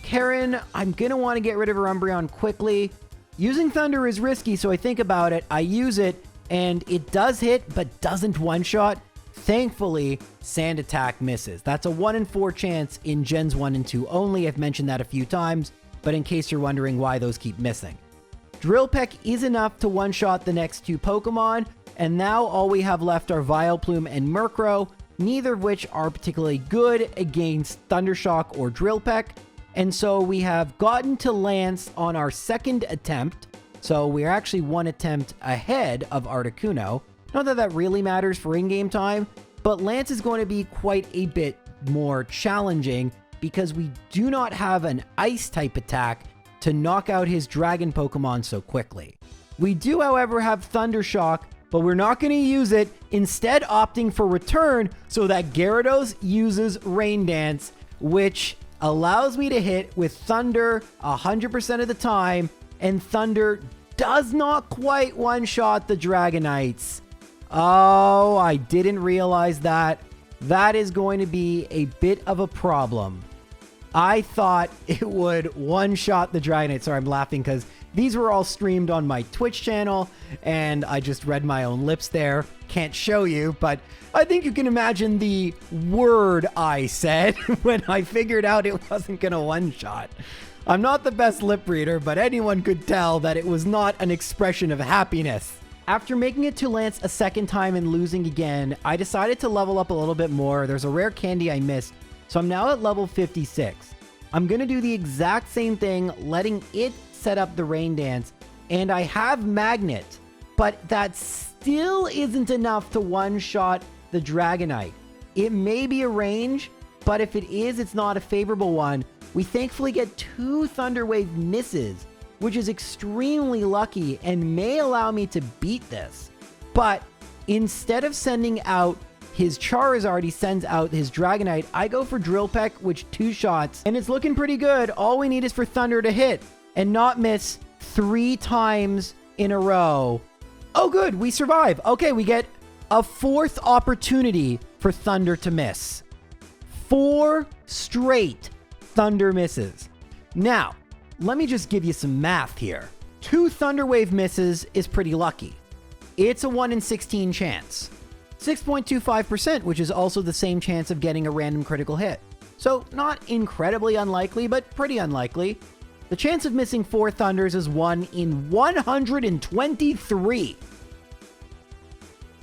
Karen, I'm gonna want to get rid of her Umbreon quickly. Using Thunder is risky, so I think about it. I use it, and it does hit, but doesn't one-shot. Thankfully, Sand Attack misses. That's a 1 in 4 chance in Gens 1 and 2 only. I've mentioned that a few times, but in case you're wondering why those keep missing. Drill Peck is enough to one-shot the next 2 Pokemon, and now all we have left are Vileplume and Murkrow, neither of which are particularly good against Thundershock or Drill Peck. And so we have gotten to Lance on our second attempt. So we're actually 1 attempt ahead of Articuno. Not that that really matters for in-game time, but Lance is going to be quite a bit more challenging because we do not have an Ice-type attack to knock out his Dragon Pokemon so quickly. We do, however, have Thundershock, but we're not going to use it, instead opting for Return so that Gyarados uses Rain Dance, which allows me to hit with Thunder 100% of the time, and Thunder does not quite one-shot the Dragonites. Oh, I didn't realize that. That is going to be a bit of a problem. I thought it would one-shot the Dragonite. Sorry, I'm laughing because these were all streamed on my Twitch channel, and I just read my own lips there. Can't show you, but I think you can imagine the word I said when I figured out it wasn't going to one-shot. I'm not the best lip reader, but anyone could tell that it was not an expression of happiness. After making it to Lance a second time and losing again, I decided to level up a little bit more. There's a rare candy I missed, so I'm now at level 56. I'm going to do the exact same thing, letting it set up the Rain Dance, and I have Magnet, but that still isn't enough to one-shot the Dragonite. It may be a range, but if it is, it's not a favorable one. We thankfully get 2 Thunder Wave misses, which is extremely lucky and may allow me to beat this. But instead of sending out his Charizard, he sends out his Dragonite. I go for Drill Peck, which 2 shots, and it's looking pretty good. All we need is for Thunder to hit and not miss 3 times in a row. Oh, good, we survive. Okay, we get a 4th opportunity for Thunder to miss. 4 straight Thunder misses. Now, let me just give you some math here. 2 Thunder Wave misses is pretty lucky. It's a 1 in 16 chance. 6.25%, which is also the same chance of getting a random critical hit. So not incredibly unlikely, but pretty unlikely. The chance of missing 4 Thunders is 1 in 123.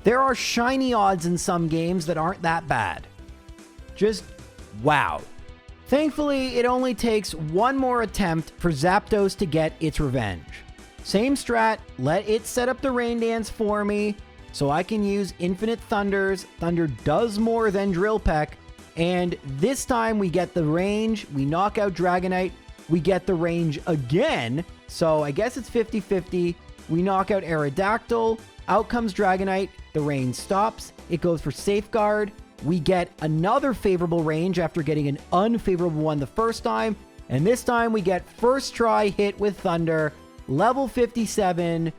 There are shiny odds in some games that aren't that bad. Just wow. Thankfully, it only takes one more attempt for Zapdos to get its revenge. Same strat, let it set up the rain dance for me so I can use infinite Thunders. Thunder does more than Drill Peck, and this time we get the range, we knock out Dragonite, we get the range again, so I guess it's 50-50. We knock out Aerodactyl, out comes Dragonite, the range stops, it goes for Safeguard, we get another favorable range after getting an unfavorable one the first time, and this time we get first try hit with Thunder, level 57,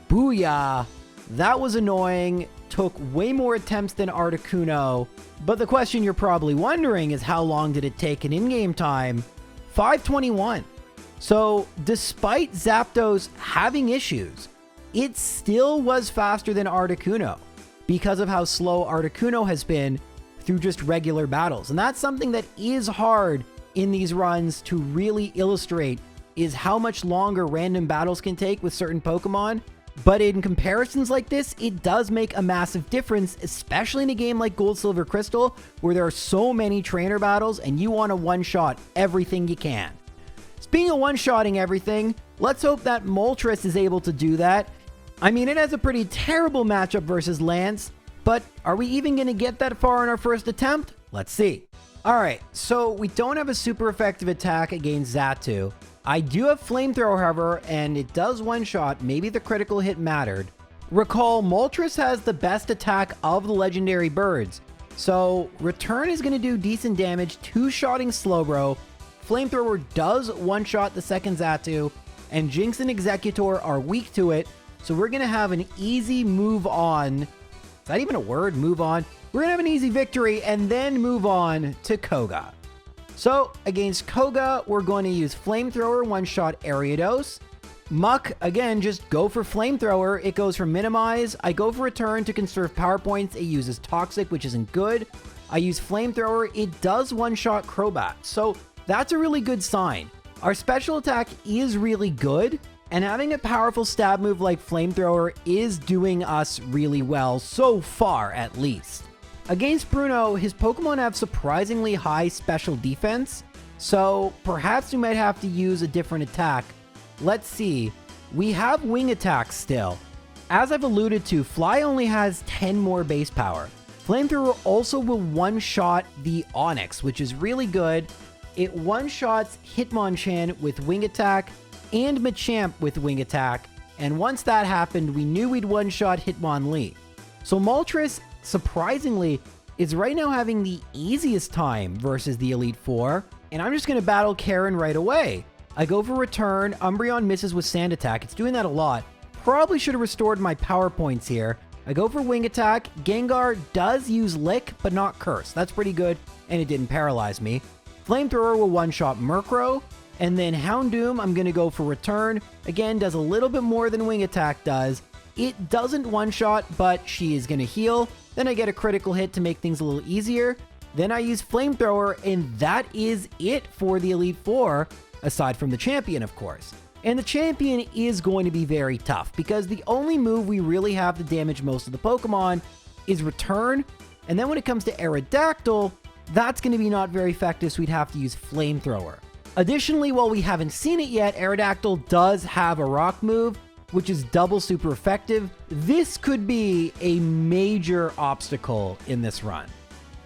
booyah. That was annoying, took way more attempts than Articuno, but the question you're probably wondering is how long did it take in in-game time? 521. So despite Zapdos having issues, it still was faster than Articuno because of how slow Articuno has been through just regular battles. And that's something that is hard in these runs to really illustrate, is how much longer random battles can take with certain Pokemon. But in comparisons like this, it does make a massive difference, especially in a game like Gold, Silver, Crystal, where there are so many trainer battles and you want to one-shot everything you can. Speaking of one-shotting everything, let's hope that Moltres is able to do that. I mean, it has a pretty terrible matchup versus Lance, but are we even going to get that far in our first attempt? Let's see. Alright, so we don't have a super effective attack against Xatu. I do have Flamethrower, however, and it does one-shot. Maybe the critical hit mattered. Recall, Moltres has the best attack of the legendary birds, so Return is going to do decent damage, two-shotting Slowbro. Flamethrower does one-shot the second Xatu, and Jinx and Executor are weak to it, so we're going to have an easy move on. Is that even a word? Move on. We're going to have an easy victory and then move on to Koga. So against Koga, we're going to use Flamethrower, one-shot Ariados. Muck, again, just go for Flamethrower. It goes for Minimize. I go for Return to conserve power points. It uses Toxic, which isn't good. I use Flamethrower. It does one-shot Crobat. So that's a really good sign. Our special attack is really good, and having a powerful stab move like Flamethrower is doing us really well, so far at least. Against Bruno, his Pokemon have surprisingly high special defense, so perhaps we might have to use a different attack. Let's see. We have Wing Attack still. As I've alluded to, Fly only has 10 more base power. Flamethrower also will one-shot the Onix, which is really good. It one-shots Hitmonchan with Wing Attack and Machamp with Wing Attack, and once that happened, we knew we'd one-shot Hitmonlee. So Moltres, surprisingly, is right now having the easiest time versus the Elite Four, and I'm just going to battle Karen right away. I go for Return, Umbreon misses with Sand Attack, it's doing that a lot. Probably should have restored my power points here. I go for Wing Attack, Gengar does use Lick, but not Curse, that's pretty good, and it didn't paralyze me. Flamethrower will one-shot Murkrow, and then Houndoom, I'm going to go for Return. Again, does a little bit more than Wing Attack does. It doesn't one-shot, but she is going to heal. Then I get a critical hit to make things a little easier. Then I use Flamethrower, and that is it for the Elite Four, aside from the champion, of course. And the champion is going to be very tough, because the only move we really have to damage most of the Pokemon is Return. And then when it comes to Aerodactyl, that's going to be not very effective, so we'd have to use Flamethrower. Additionally, while we haven't seen it yet, Aerodactyl does have a rock move, which is double super effective. This could be a major obstacle in this run.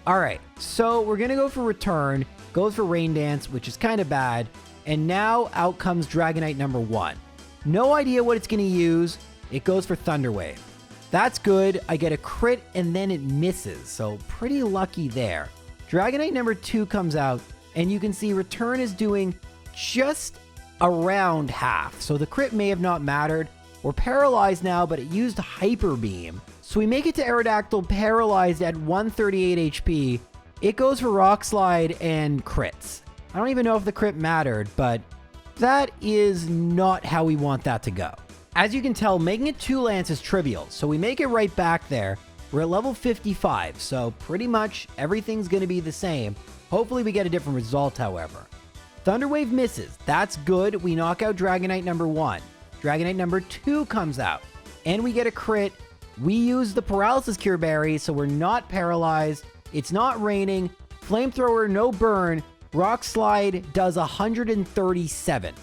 Alright, so we're going to go for Return, goes for Rain Dance, which is kind of bad, and now out comes Dragonite number 1. No idea what it's going to use, it goes for Thunder Wave. That's good, I get a crit and then it misses, so pretty lucky there. Dragonite number 2 comes out, and you can see Return is doing just around half, so the crit may have not mattered. We're paralyzed now, but it used Hyper Beam. So we make it to Aerodactyl paralyzed at 138 HP. It goes for Rock Slide and crits. I don't even know if the crit mattered, but that is not how we want that to go. As you can tell, making it 2 Lance is trivial, so we make it right back there. we're at level 55, so pretty much everything's going to be the same. Hopefully we get a different result, however. Thunderwave misses. That's good. We knock out Dragonite number 1. Dragonite number 2 comes out, and we get a crit. We use the Paralysis Cure Berry, so we're not paralyzed. It's not raining. Flamethrower, no burn. Rock Slide does 137.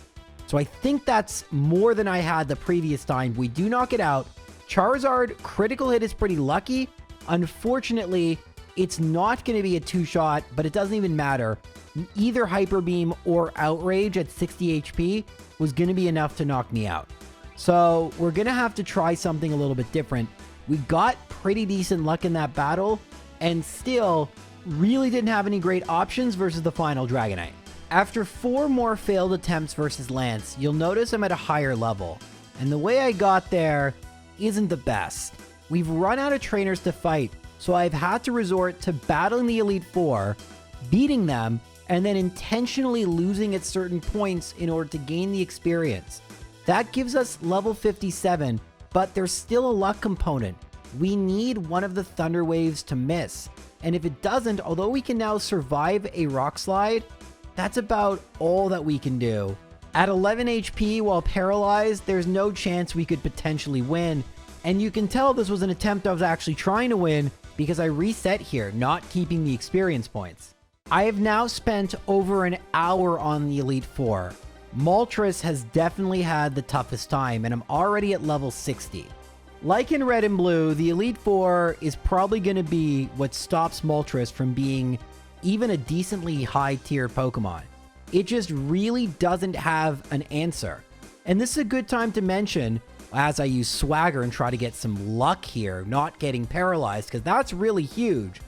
So I think that's more than I had the previous time. We do knock it out. Charizard, critical hit is pretty lucky. Unfortunately, it's not going to be a 2-shot, but it doesn't even matter. Either Hyper Beam or Outrage at 60 HP was going to be enough to knock me out. So we're going to have to try something a little bit different. We got pretty decent luck in that battle, and still really didn't have any great options versus the final Dragonite. After 4 more failed attempts versus Lance, you'll notice I'm at a higher level. And the way I got there isn't the best. We've run out of trainers to fight, so I've had to resort to battling the Elite Four, beating them, and then intentionally losing at certain points in order to gain the experience. That gives us level 57, but there's still a luck component. We need one of the Thunder Waves to miss. And if it doesn't, although we can now survive a Rock Slide, that's about all that we can do. At 11 HP while paralyzed, there's no chance we could potentially win. And you can tell this was an attempt I was actually trying to win because I reset here, not keeping the experience points. I have now spent over an hour on the Elite Four. Moltres has definitely had the toughest time, and I'm already at level 60. Like in Red and Blue, the Elite Four is probably going to be what stops Moltres from being even a decently high-tier Pokemon. It just really doesn't have an answer. And this is a good time to mention, as I use Swagger and try to get some luck here, not getting paralyzed, because that's really huge.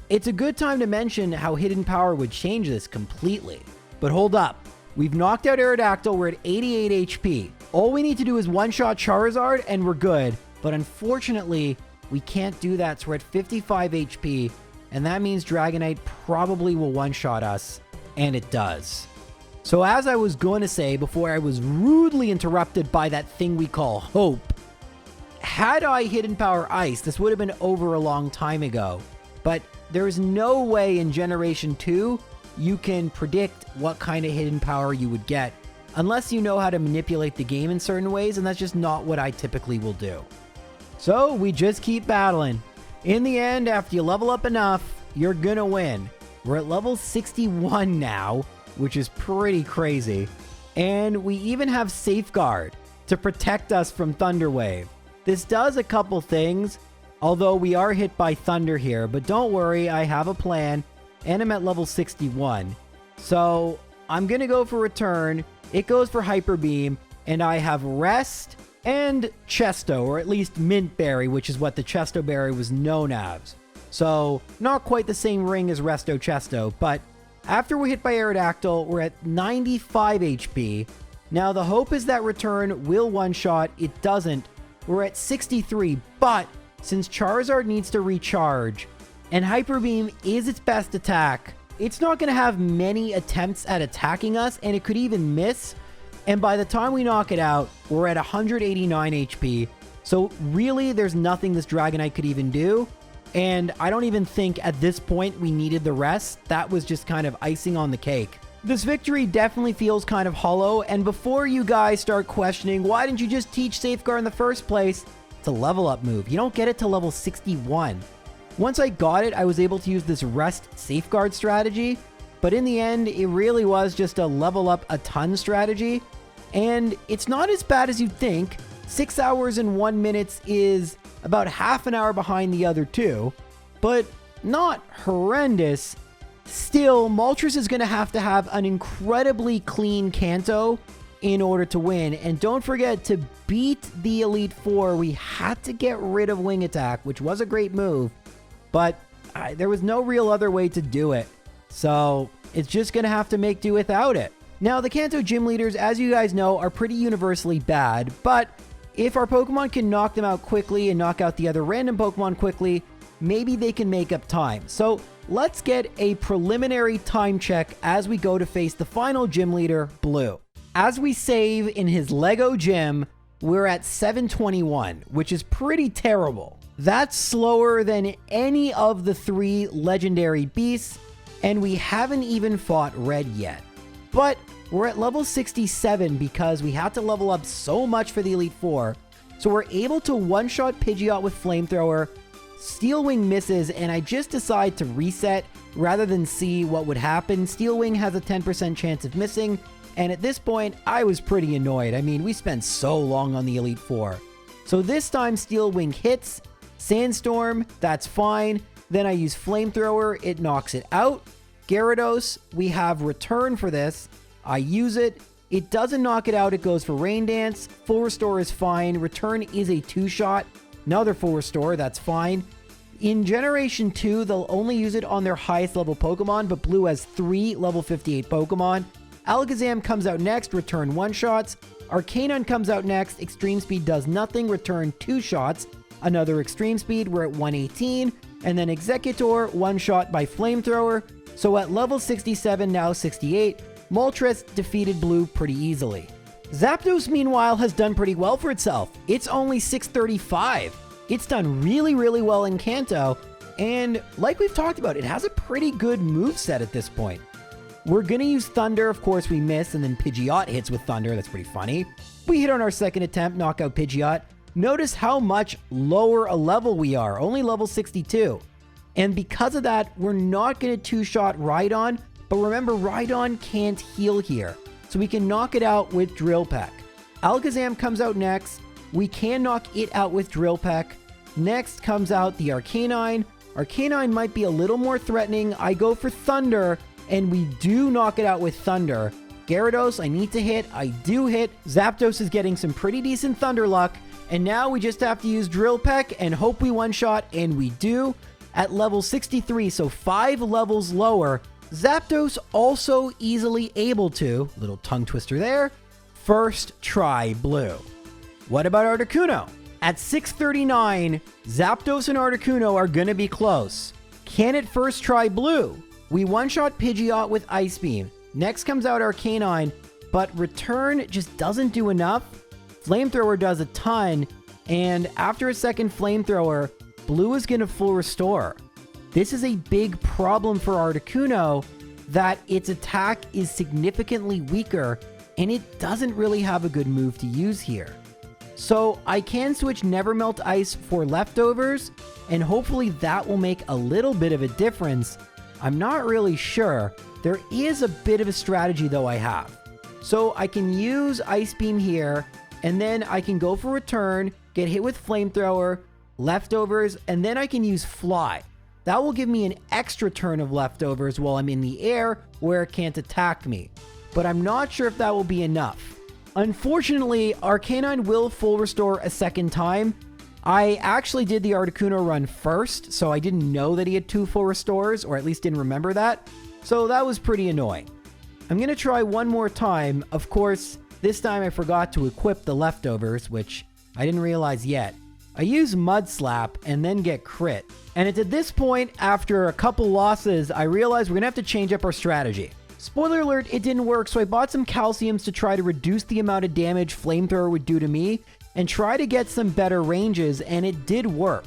It's a good time to mention how Hidden Power would change this completely. But hold up. We've knocked out Aerodactyl, we're at 88 HP. All we need to do is one-shot Charizard and we're good. But unfortunately, we can't do that, so we're at 55 HP. And that means Dragonite probably will one-shot us. And it does. So as I was going to say before I was rudely interrupted by that thing we call hope, had I Hidden Power Ice, this would have been over a long time ago. But there's no way in Generation 2 you can predict what kind of Hidden Power you would get unless you know how to manipulate the game in certain ways, and that's just not what I typically will do. So we just keep battling. In the end, after you level up enough, you're gonna win. We're at level 61 now, which is pretty crazy. And we even have Safeguard to protect us from Thunder Wave. This does a couple things, although we are hit by Thunder here, but don't worry, I have a plan, and I'm at level 61. So I'm gonna go for Return, it goes for Hyper Beam, and I have Rest and Chesto, or at least Mint Berry, which is what the Chesto Berry was known as. So not quite the same ring as Resto Chesto, but after we're hit by Aerodactyl, we're at 95 HP. Now the hope is that Return will one-shot, it doesn't. We're at 63, but since Charizard needs to recharge, and Hyper Beam is its best attack, it's not going to have many attempts at attacking us, and it could even miss. And by the time we knock it out, we're at 189 HP. So really, there's nothing this Dragonite could even do. And I don't even think at this point we needed the rest. That was just kind of icing on the cake. This victory definitely feels kind of hollow. And before you guys start questioning, why didn't you just teach Safeguard in the first place? It's a level up move. You don't get it to level 61. Once I got it, I was able to use this Rest Safeguard strategy. But in the end, it really was just a level up a ton strategy. And it's not as bad as you'd think. 6 hours and 1 minute is about half an hour behind the other two, but not horrendous. Still, Moltres is going to have an incredibly clean Kanto in order to win. And don't forget, to beat the Elite Four, we had to get rid of Wing Attack, which was a great move, but there was no real other way to do it. So it's just going to have to make do without it. Now, the Kanto gym leaders, as you guys know, are pretty universally bad, but if our Pokemon can knock them out quickly and knock out the other random Pokemon quickly, maybe they can make up time. So let's get a preliminary time check as we go to face the final gym leader, Blue. As we save in his Lego gym, we're at 721, which is pretty terrible. That's slower than any of the 3 legendary beasts, and we haven't even fought Red yet. But we're at level 67 because we had to level up so much for the Elite Four, so we're able to one-shot Pidgeot with Flamethrower. Steel Wing misses, and I just decide to reset rather than see what would happen. Steel Wing has a 10% chance of missing, and at this point, I was pretty annoyed. I mean, we spent so long on the Elite Four. So this time, Steel Wing hits. Sandstorm, that's fine. Then I use Flamethrower, it knocks it out. Gyarados, we have Return for this. I use it. It doesn't knock it out, it goes for Rain Dance. Full Restore is fine. Return is a 2-shot. Another Full Restore, that's fine. In Generation 2, they'll only use it on their highest level Pokemon, but Blue has 3 level 58 Pokemon. Alakazam comes out next, Return 1-shots. Arcanine comes out next, Extreme Speed does nothing, Return 2 shots. Another Extreme Speed, we're at 118. And then Executor, 1-shot by Flamethrower. So at level 67, now 68, Moltres defeated Blue pretty easily. Zapdos, meanwhile, has done pretty well for itself. It's only 635. It's done really, really well in Kanto, and like we've talked about, it has a pretty good moveset at this point. We're gonna use Thunder, of course we miss, and then Pidgeot hits with Thunder, that's pretty funny. We hit on our second attempt, knock out Pidgeot. Notice how much lower a level we are, only level 62. And because of that, we're not gonna 2-shot Rhydon, but remember, Rhydon can't heal here, so we can knock it out with Drill Peck. Alakazam comes out next. We can knock it out with Drill Peck. Next comes out the Arcanine. Arcanine might be a little more threatening. I go for Thunder, and we do knock it out with Thunder. Gyarados, I need to hit. I do hit. Zapdos is getting some pretty decent Thunder luck, and now we just have to use Drill Peck and hope we one-shot, and we do. At level 63, so 5 levels lower, Zapdos also easily able to, little tongue twister there, first try Blue. What about Articuno? At 639, Zapdos and Articuno are gonna be close. Can it first try Blue? We one-shot Pidgeot with Ice Beam. Next comes out Arcanine, but Return just doesn't do enough. Flamethrower does a ton, and after a second Flamethrower, Blue is gonna Full Restore. This is a big problem for Articuno, that its attack is significantly weaker, and it doesn't really have a good move to use here. So I can switch Never Melt Ice for Leftovers, and hopefully that will make a little bit of a difference. I'm not really sure. There is a bit of a strategy though I have. So I can use Ice Beam here, and then I can go for Return, get hit with Flamethrower, Leftovers, and then I can use Fly. That will give me an extra turn of Leftovers while I'm in the air where it can't attack me. But I'm not sure if that will be enough. Unfortunately, Arcanine will Full Restore a second time. I actually did the Articuno run first, so I didn't know that he had 2 Full Restores, or at least didn't remember that. So that was pretty annoying. I'm going to try one more time. Of course, this time I forgot to equip the Leftovers, which I didn't realize yet. I use Mud Slap and then get crit. And it's at this point, after a couple losses, I realized we're going to have to change up our strategy. Spoiler alert, it didn't work, so I bought some calciums to try to reduce the amount of damage Flamethrower would do to me and try to get some better ranges, and it did work.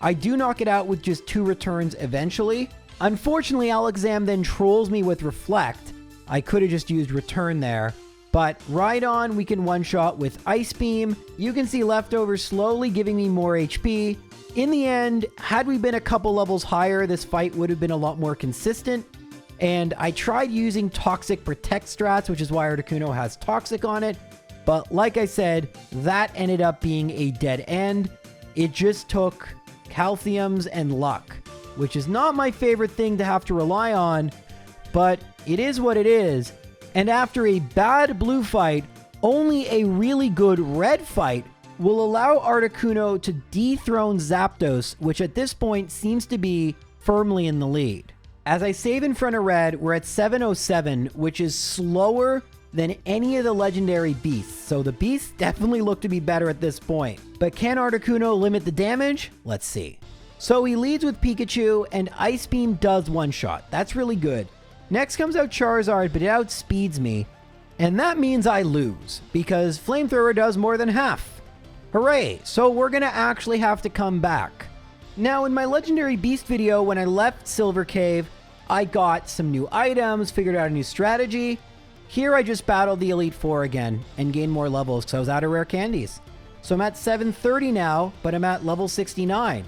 I do knock it out with just 2 returns eventually. Unfortunately, Alakazam then trolls me with Reflect. I could have just used Return there. But Rhydon, we can one-shot with Ice Beam. You can see Leftovers slowly giving me more HP. In the end, had we been a couple levels higher, this fight would have been a lot more consistent. And I tried using Toxic Protect strats, which is why Articuno has Toxic on it. But like I said, that ended up being a dead end. It just took calciums and luck, which is not my favorite thing to have to rely on, but it is what it is. And after a bad blue fight, only a really good red fight will allow Articuno to dethrone Zapdos, which at this point seems to be firmly in the lead. As I save in front of red, we're at 707, which is slower than any of the legendary beasts. So the beasts definitely look to be better at this point. But can Articuno limit the damage? Let's see. So he leads with Pikachu, and Ice Beam does one-shot. That's really good. Next comes out Charizard, but it outspeeds me. And that means I lose, because Flamethrower does more than half. Hooray! So we're gonna actually have to come back. Now, in my Legendary Beast video, when I left Silver Cave, I got some new items, figured out a new strategy. Here, I just battled the Elite Four again and gained more levels because I was out of rare candies. So I'm at 730 now, but I'm at level 69.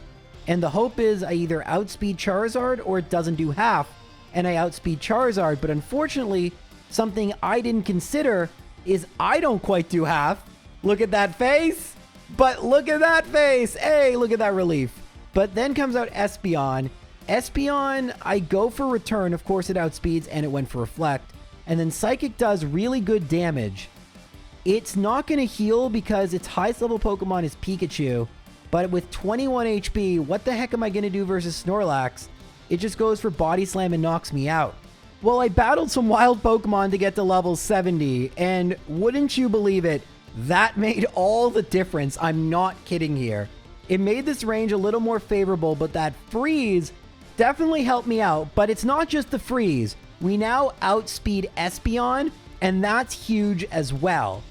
And the hope is I either outspeed Charizard or it doesn't do half, and I outspeed Charizard. But unfortunately, something I didn't consider is I don't quite do half. Look at that face. But look at that face. Hey, look at that relief. But then comes out Espeon. Espeon, I go for Return. Of course, it outspeeds, and it went for Reflect. And then Psychic does really good damage. It's not going to heal because its highest level Pokemon is Pikachu. But with 21 HP, what the heck am I going to do versus Snorlax? It just goes for Body Slam and knocks me out. Well, I battled some wild Pokemon to get to level 70. And wouldn't you believe it, that made all the difference. I'm not kidding here. It made this range a little more favorable, but that freeze definitely helped me out. But it's not just the freeze. We now outspeed Espeon, and that's huge as well.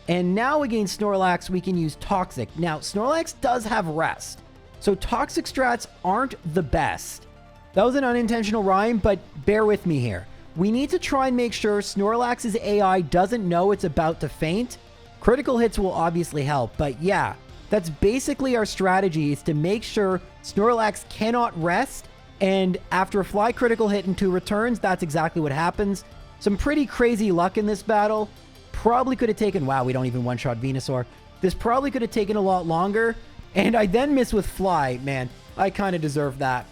And now against Snorlax, we can use Toxic. Now, Snorlax does have Rest, so Toxic strats aren't the best. That was an unintentional rhyme, but bear with me here. We need to try and make sure Snorlax's AI doesn't know it's about to faint. Critical hits will obviously help, but yeah, that's basically our strategy, is to make sure Snorlax cannot rest. And after a fly critical hit and 2 returns, that's exactly what happens. Some pretty crazy luck in this battle. Probably could have taken... Wow, we don't even one-shot Venusaur. This probably could have taken a lot longer. And I then miss with Fly. Man, I kind of deserve that.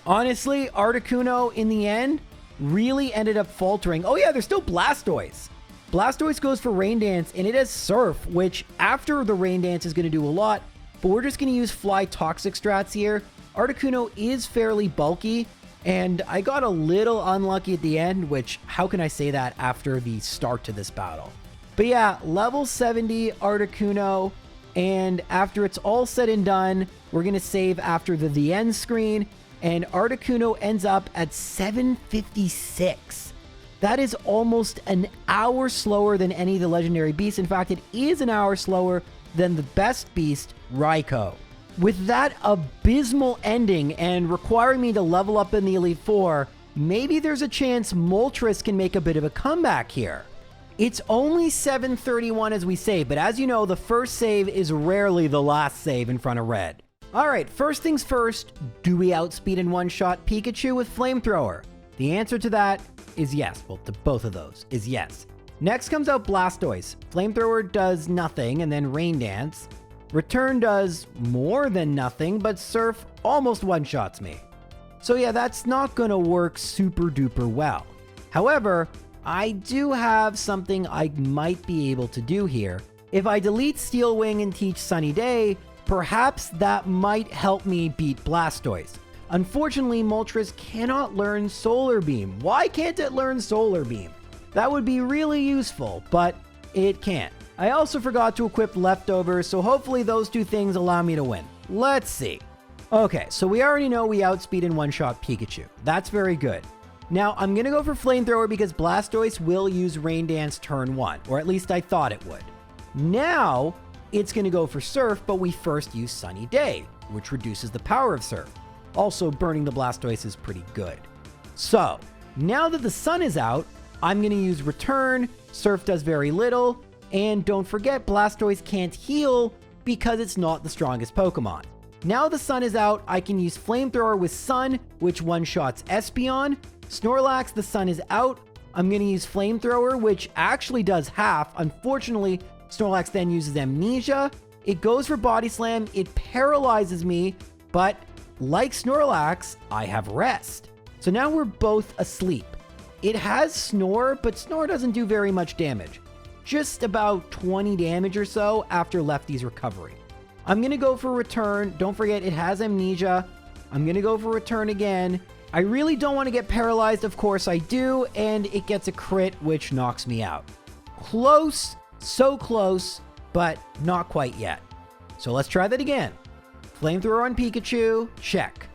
Honestly, Articuno, in the end, really ended up faltering. Oh yeah, there's still Blastoise. Blastoise goes for Rain Dance, and it has Surf, which after the Rain Dance is going to do a lot. But we're just going to use Fly Toxic strats here. Articuno is fairly bulky, and I got a little unlucky at the end, which, how can I say that after the start to this battle? But yeah, level 70 Articuno, and after it's all said and done, we're going to save after the end screen, and Articuno ends up at 756. That is almost an hour slower than any of the legendary beasts. In fact, it is an hour slower than the best beast, Raikou. With that abysmal ending and requiring me to level up in the Elite Four, maybe there's a chance Moltres can make a bit of a comeback here. It's only 731 as we save, but as you know, the first save is rarely the last save in front of Red. Alright, first things first, do we outspeed and one-shot Pikachu with Flamethrower? The answer to that is yes. Well, to both of those is yes. Next comes out Blastoise. Flamethrower does nothing, and then Rain Dance. Return does more than nothing, but Surf almost one-shots me. So yeah, that's not gonna work super duper well. However, I do have something I might be able to do here. If I delete Steel Wing and teach Sunny Day, perhaps that might help me beat Blastoise. Unfortunately, Moltres cannot learn Solar Beam. Why can't it learn Solar Beam? That would be really useful, but it can't. I also forgot to equip Leftovers, so hopefully those two things allow me to win. Let's see. Okay, so we already know we outspeed and one-shot Pikachu. That's very good. Now, I'm going to go for Flamethrower because Blastoise will use Rain Dance turn 1, or at least I thought it would. Now, it's going to go for Surf, but we first use Sunny Day, which reduces the power of Surf. Also, burning the Blastoise is pretty good. So, now that the sun is out, I'm going to use Return. Surf does very little. And don't forget, Blastoise can't heal because it's not the strongest Pokemon. Now the sun is out, I can use Flamethrower with Sun, which one-shots Espeon. Snorlax, the sun is out. I'm going to use Flamethrower, which actually does half. Unfortunately, Snorlax then uses Amnesia. It goes for Body Slam. It paralyzes me, but like Snorlax, I have Rest. So now we're both asleep. It has Snore, but Snore doesn't do very much damage. Just about 20 damage or so after Lefty's recovery. I'm going to go for Return. Don't forget, it has Amnesia. I'm going to go for Return again. I really don't want to get paralyzed. Of course I do. And it gets a crit, which knocks me out. Close. So close, but not quite yet. So let's try that again. Flamethrower on Pikachu. Check.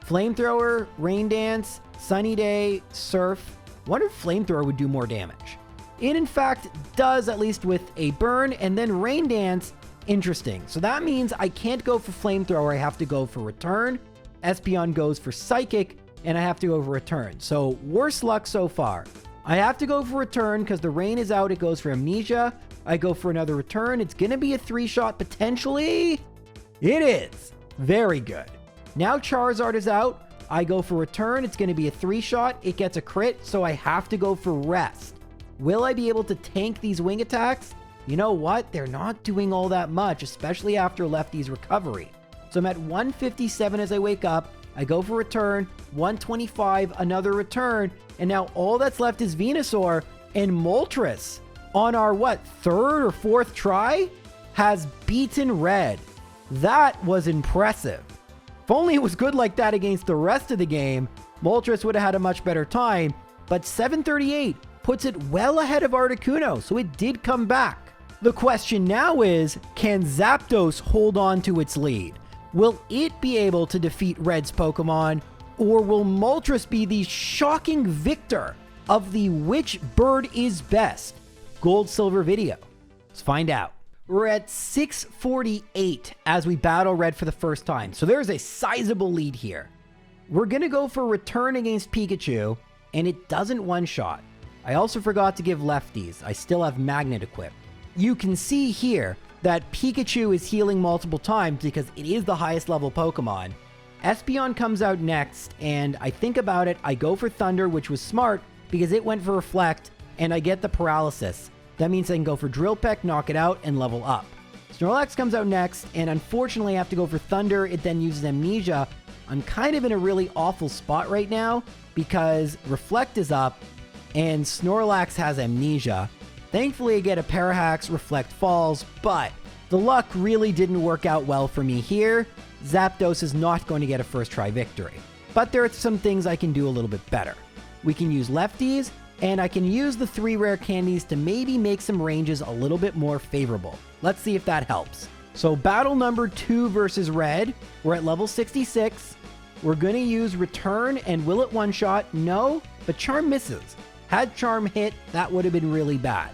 Flamethrower, Rain Dance, Sunny Day, Surf. Wonder if Flamethrower would do more damage. It in fact does, at least with a burn, and then Rain Dance Interesting. So that means I can't go for Flamethrower. I have to go for Return. Espeon goes for Psychic, and I have to go for Return. So worst luck so far. I have to go for Return because the rain is out. It goes for Amnesia. I go for another Return. It's going to be a 3-shot potentially. It is. Very good. Now Charizard is out. I go for Return. It's going to be a 3-shot. It gets a crit, so I have to go for Rest. Will I be able to tank these wing attacks? You know what? They're not doing all that much, especially after Lefty's recovery. So I'm at 157 as I wake up. I go for Return. 125, another Return. And now all that's left is Venusaur, and Moltres on our, third or fourth try has beaten Red. That was impressive. If only it was good like that against the rest of the game, Moltres would have had a much better time, but 738 puts it well ahead of Articuno, so it did come back. The question now is, can Zapdos hold on to its lead? Will it be able to defeat Red's Pokemon, or will Moltres be the shocking victor of the which bird is best Gold Silver video? Let's find out. We're at 648 as we battle Red for the first time, so there's a sizable lead here. We're gonna go for Return against Pikachu, and it doesn't one-shot. I also forgot to give Lefties. I still have Magnet equipped. You can see here that Pikachu is healing multiple times because it is the highest level Pokemon. Espeon comes out next, and I think about it, I go for Thunder, which was smart because it went for Reflect, and I get the Paralysis. That means I can go for Drill Peck, knock it out, and level up. Snorlax comes out next, and unfortunately I have to go for Thunder. It then uses Amnesia. I'm kind of in a really awful spot right now because Reflect is up, and Snorlax has Amnesia. Thankfully I get a Parahax, Reflect falls, but the luck really didn't work out well for me here. Zapdos is not going to get a first try victory. But there are some things I can do a little bit better. We can use Lefties, and I can use the 3 rare candies to maybe make some ranges a little bit more favorable. Let's see if that helps. So battle number 2 versus Red. We're at level 66. We're going to use Return, and will it one-shot? No, but Charm misses. Had Charm hit, that would have been really bad.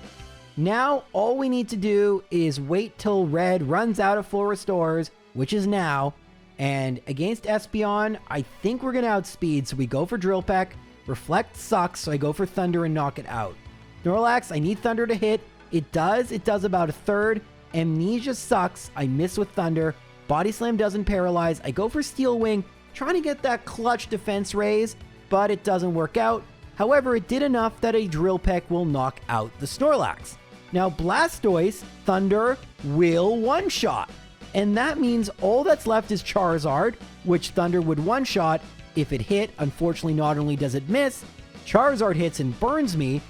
Now, all we need to do is wait till Red runs out of full restores, which is now, and against Espeon, I think we're going to outspeed, so we go for Drill Peck. Reflect sucks, so I go for Thunder and knock it out. Snorlax, I need Thunder to hit. It does about a third. Amnesia sucks, I miss with Thunder. Body Slam doesn't paralyze. I go for Steel Wing, trying to get that clutch defense raise, but it doesn't work out. However, it did enough that a Drill Peck will knock out the Snorlax. Now Blastoise, Thunder will one-shot. And that means all that's left is Charizard, which Thunder would one-shot. If it hit, unfortunately not only does it miss, Charizard hits and burns me,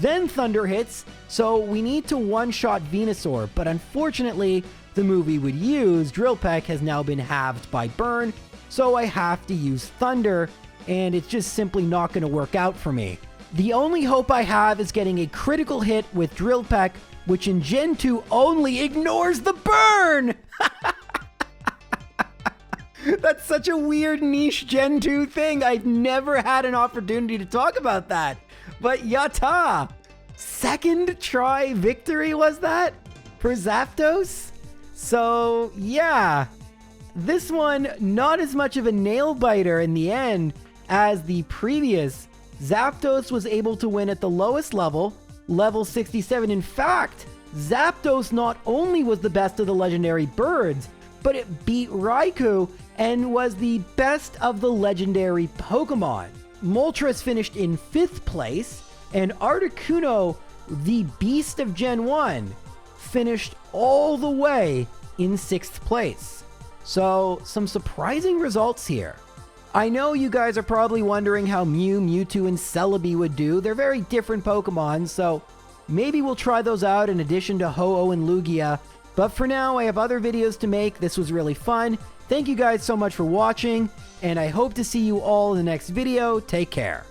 then Thunder hits, so we need to one-shot Venusaur, but unfortunately, the move we would use, Drill Peck, has now been halved by Burn, so I have to use Thunder, and it's just simply not going to work out for me. The only hope I have is getting a critical hit with Drill Peck, which in Gen 2 only ignores the burn! That's such a weird niche Gen 2 thing. I've never had an opportunity to talk about that. But yata! Second try victory was that? For Zapdos? So, yeah. This one, not as much of a nail-biter in the end as the previous. Zapdos was able to win at the lowest level, level 67. In fact, Zapdos not only was the best of the legendary birds, but it beat Raikou and was the best of the legendary Pokemon. Moltres finished in 5th place, and Articuno, the beast of Gen 1, finished all the way in 6th place. So, some surprising results here. I know you guys are probably wondering how Mew, Mewtwo, and Celebi would do. They're very different Pokemon, so maybe we'll try those out in addition to Ho-Oh and Lugia. But for now, I have other videos to make. This was really fun. Thank you guys so much for watching, and I hope to see you all in the next video. Take care.